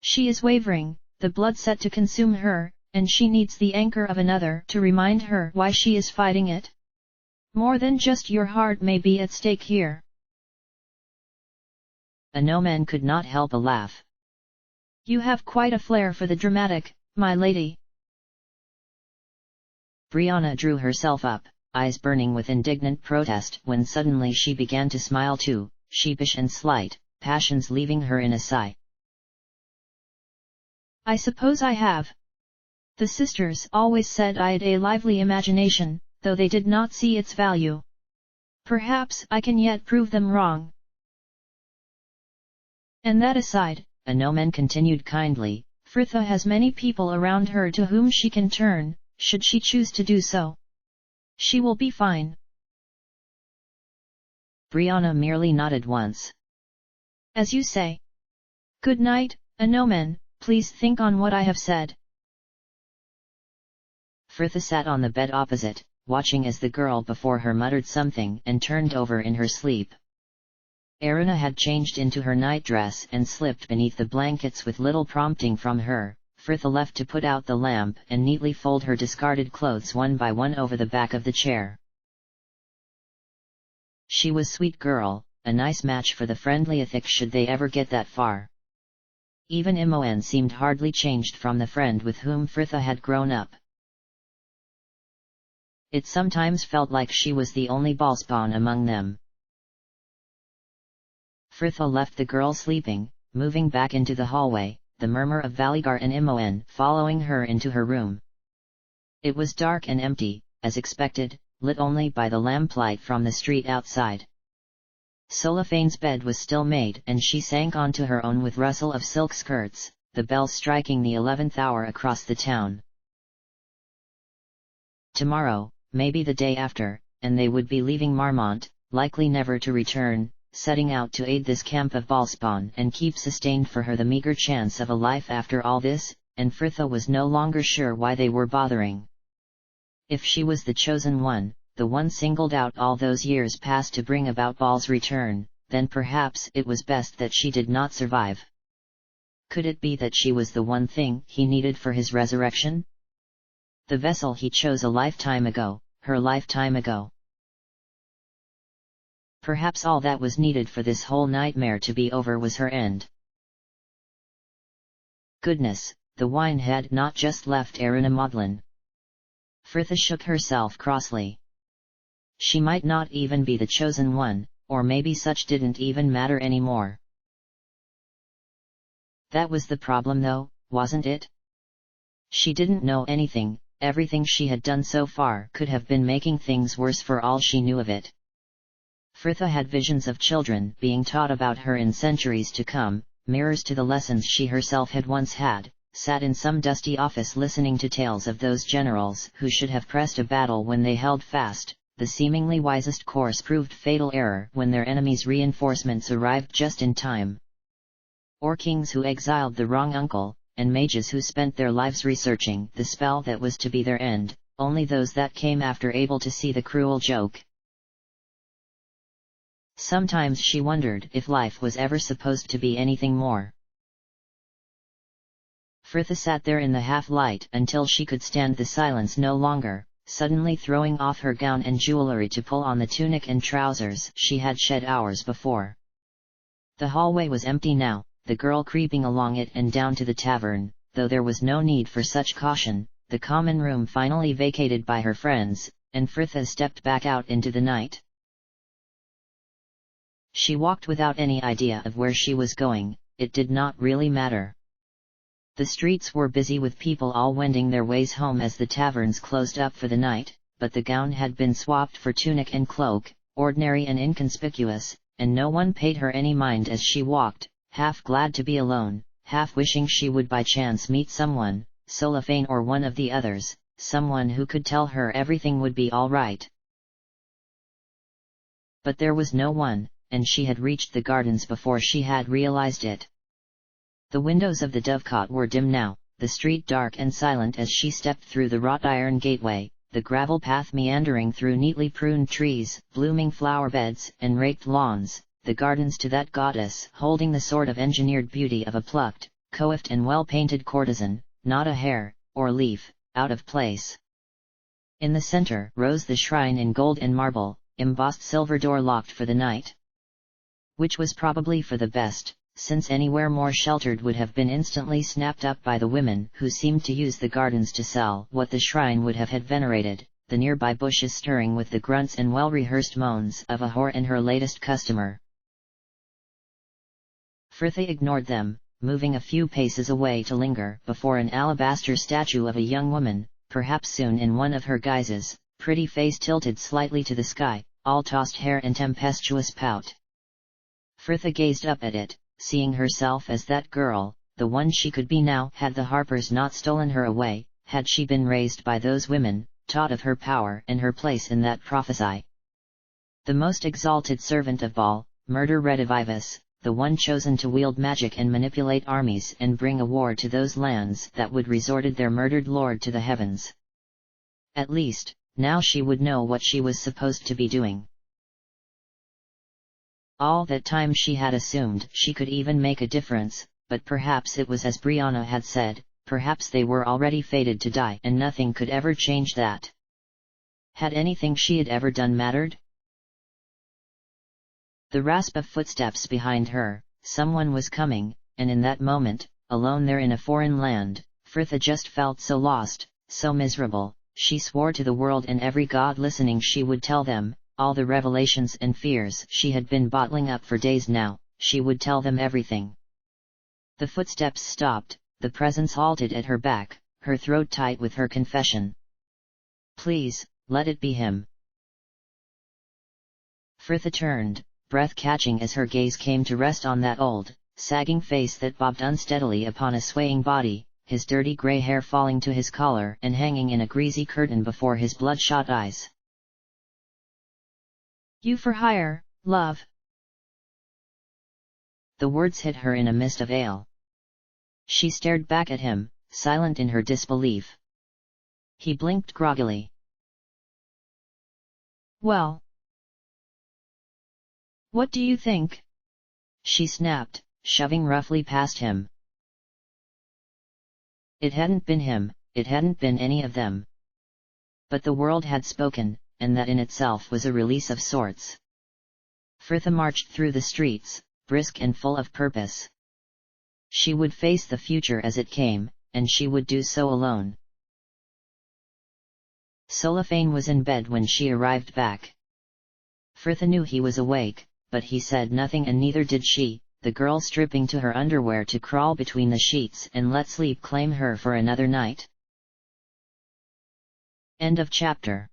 She is wavering, the blood set to consume her, and she needs the anchor of another to remind her why she is fighting it. More than just your heart may be at stake here." Anomen could not help a laugh. "You have quite a flair for the dramatic, my lady." Brianna drew herself up, eyes burning with indignant protest when suddenly she began to smile too, sheepish and slight, passions leaving her in a sigh. "I suppose I have. The sisters always said I had a lively imagination, though they did not see its value. Perhaps I can yet prove them wrong. And that aside," Anomen continued kindly, "Fritha has many people around her to whom she can turn, should she choose to do so. She will be fine." Brianna merely nodded once. "As you say. Good night, Anomen, please think on what I have said." Fritha sat on the bed opposite, watching as the girl before her muttered something and turned over in her sleep. Erina had changed into her nightdress and slipped beneath the blankets with little prompting from her. Fritha left to put out the lamp and neatly fold her discarded clothes one by one over the back of the chair. She was sweet girl, a nice match for the friendly Ithik should they ever get that far. Even Imoen seemed hardly changed from the friend with whom Fritha had grown up. It sometimes felt like she was the only ballspawn among them. Fritha left the girl sleeping, moving back into the hallway, the murmur of Valigar and Imoen following her into her room. It was dark and empty, as expected, lit only by the lamplight from the street outside. Solophane's bed was still made and she sank onto her own with rustle of silk skirts, the bell striking the 11th hour across the town. Tomorrow, maybe the day after, and they would be leaving Marmont, likely never to return, setting out to aid this camp of ballspawn and keep sustained for her the meager chance of a life after all this, and Fritha was no longer sure why they were bothering. If she was the chosen one, the one singled out all those years past to bring about Bal's return, then perhaps it was best that she did not survive. Could it be that she was the one thing he needed for his resurrection? The vessel he chose a lifetime ago, her lifetime ago. Perhaps all that was needed for this whole nightmare to be over was her end. Goodness, the wine had not just left ARandomAudiobookAppeared. Fritha shook herself crossly. She might not even be the chosen one, or maybe such didn't even matter anymore. That was the problem though, wasn't it? She didn't know anything, everything she had done so far could have been making things worse for all she knew of it. Fritha had visions of children being taught about her in centuries to come, mirrors to the lessons she herself had once had, sat in some dusty office listening to tales of those generals who should have pressed a battle when they held fast. The seemingly wisest course proved fatal error when their enemies' reinforcements arrived just in time. Or kings who exiled the wrong uncle, and mages who spent their lives researching the spell that was to be their end, only those that came after able to see the cruel joke. Sometimes she wondered if life was ever supposed to be anything more. Fritha sat there in the half-light until she could stand the silence no longer, suddenly throwing off her gown and jewelry to pull on the tunic and trousers she had shed hours before. The hallway was empty now, the girl creeping along it and down to the tavern, though there was no need for such caution, the common room finally vacated by her friends, and Fritha stepped back out into the night. She walked without any idea of where she was going, it did not really matter. The streets were busy with people all wending their ways home as the taverns closed up for the night, but the gown had been swapped for tunic and cloak, ordinary and inconspicuous, and no one paid her any mind as she walked, half glad to be alone, half wishing she would by chance meet someone, Solophane or one of the others, someone who could tell her everything would be all right. But there was no one, and she had reached the gardens before she had realized it. The windows of the dovecot were dim now, the street dark and silent as she stepped through the wrought iron gateway, the gravel path meandering through neatly pruned trees, blooming flower beds and raked lawns, the gardens to that goddess holding the sort of engineered beauty of a plucked, coiffed and well-painted courtesan, not a hair, or leaf, out of place. In the center rose the shrine in gold and marble, embossed silver door locked for the night. Which was probably for the best, since anywhere more sheltered would have been instantly snapped up by the women who seemed to use the gardens to sell what the shrine would have had venerated, the nearby bushes stirring with the grunts and well-rehearsed moans of a whore and her latest customer. Fritha ignored them, moving a few paces away to linger before an alabaster statue of a young woman, perhaps soon in one of her guises, pretty face tilted slightly to the sky, all tossed hair and tempestuous pout. Fritha gazed up at it, seeing herself as that girl, the one she could be now had the Harpers not stolen her away, had she been raised by those women, taught of her power and her place in that prophecy. The most exalted servant of Baal, Murder Redivivus, the one chosen to wield magic and manipulate armies and bring a war to those lands that would resorted their murdered lord to the heavens. At least, now she would know what she was supposed to be doing. All that time she had assumed she could even make a difference, but perhaps it was as Brianna had said, perhaps they were already fated to die and nothing could ever change that. Had anything she had ever done mattered? The rasp of footsteps behind her, someone was coming, and in that moment, alone there in a foreign land. Frithia just felt so lost, so miserable. She swore to the world and every god listening she would tell them, all the revelations and fears she had been bottling up for days now, she would tell them everything. The footsteps stopped, the presence halted at her back, her throat tight with her confession. "Please, let it be him." Frithia turned, breath catching as her gaze came to rest on that old, sagging face that bobbed unsteadily upon a swaying body, his dirty grey hair falling to his collar and hanging in a greasy curtain before his bloodshot eyes. "You for hire, love." The words hit her in a mist of ale. She stared back at him, silent in her disbelief. He blinked groggily. "Well, what do you think?" she snapped, shoving roughly past him. It hadn't been him, it hadn't been any of them. But the world had spoken, and that in itself was a release of sorts. Frithia marched through the streets, brisk and full of purpose. She would face the future as it came, and she would do so alone. Solifane was in bed when she arrived back. Frithia knew he was awake, but he said nothing and neither did she, the girl stripping to her underwear to crawl between the sheets and let sleep claim her for another night. End of chapter.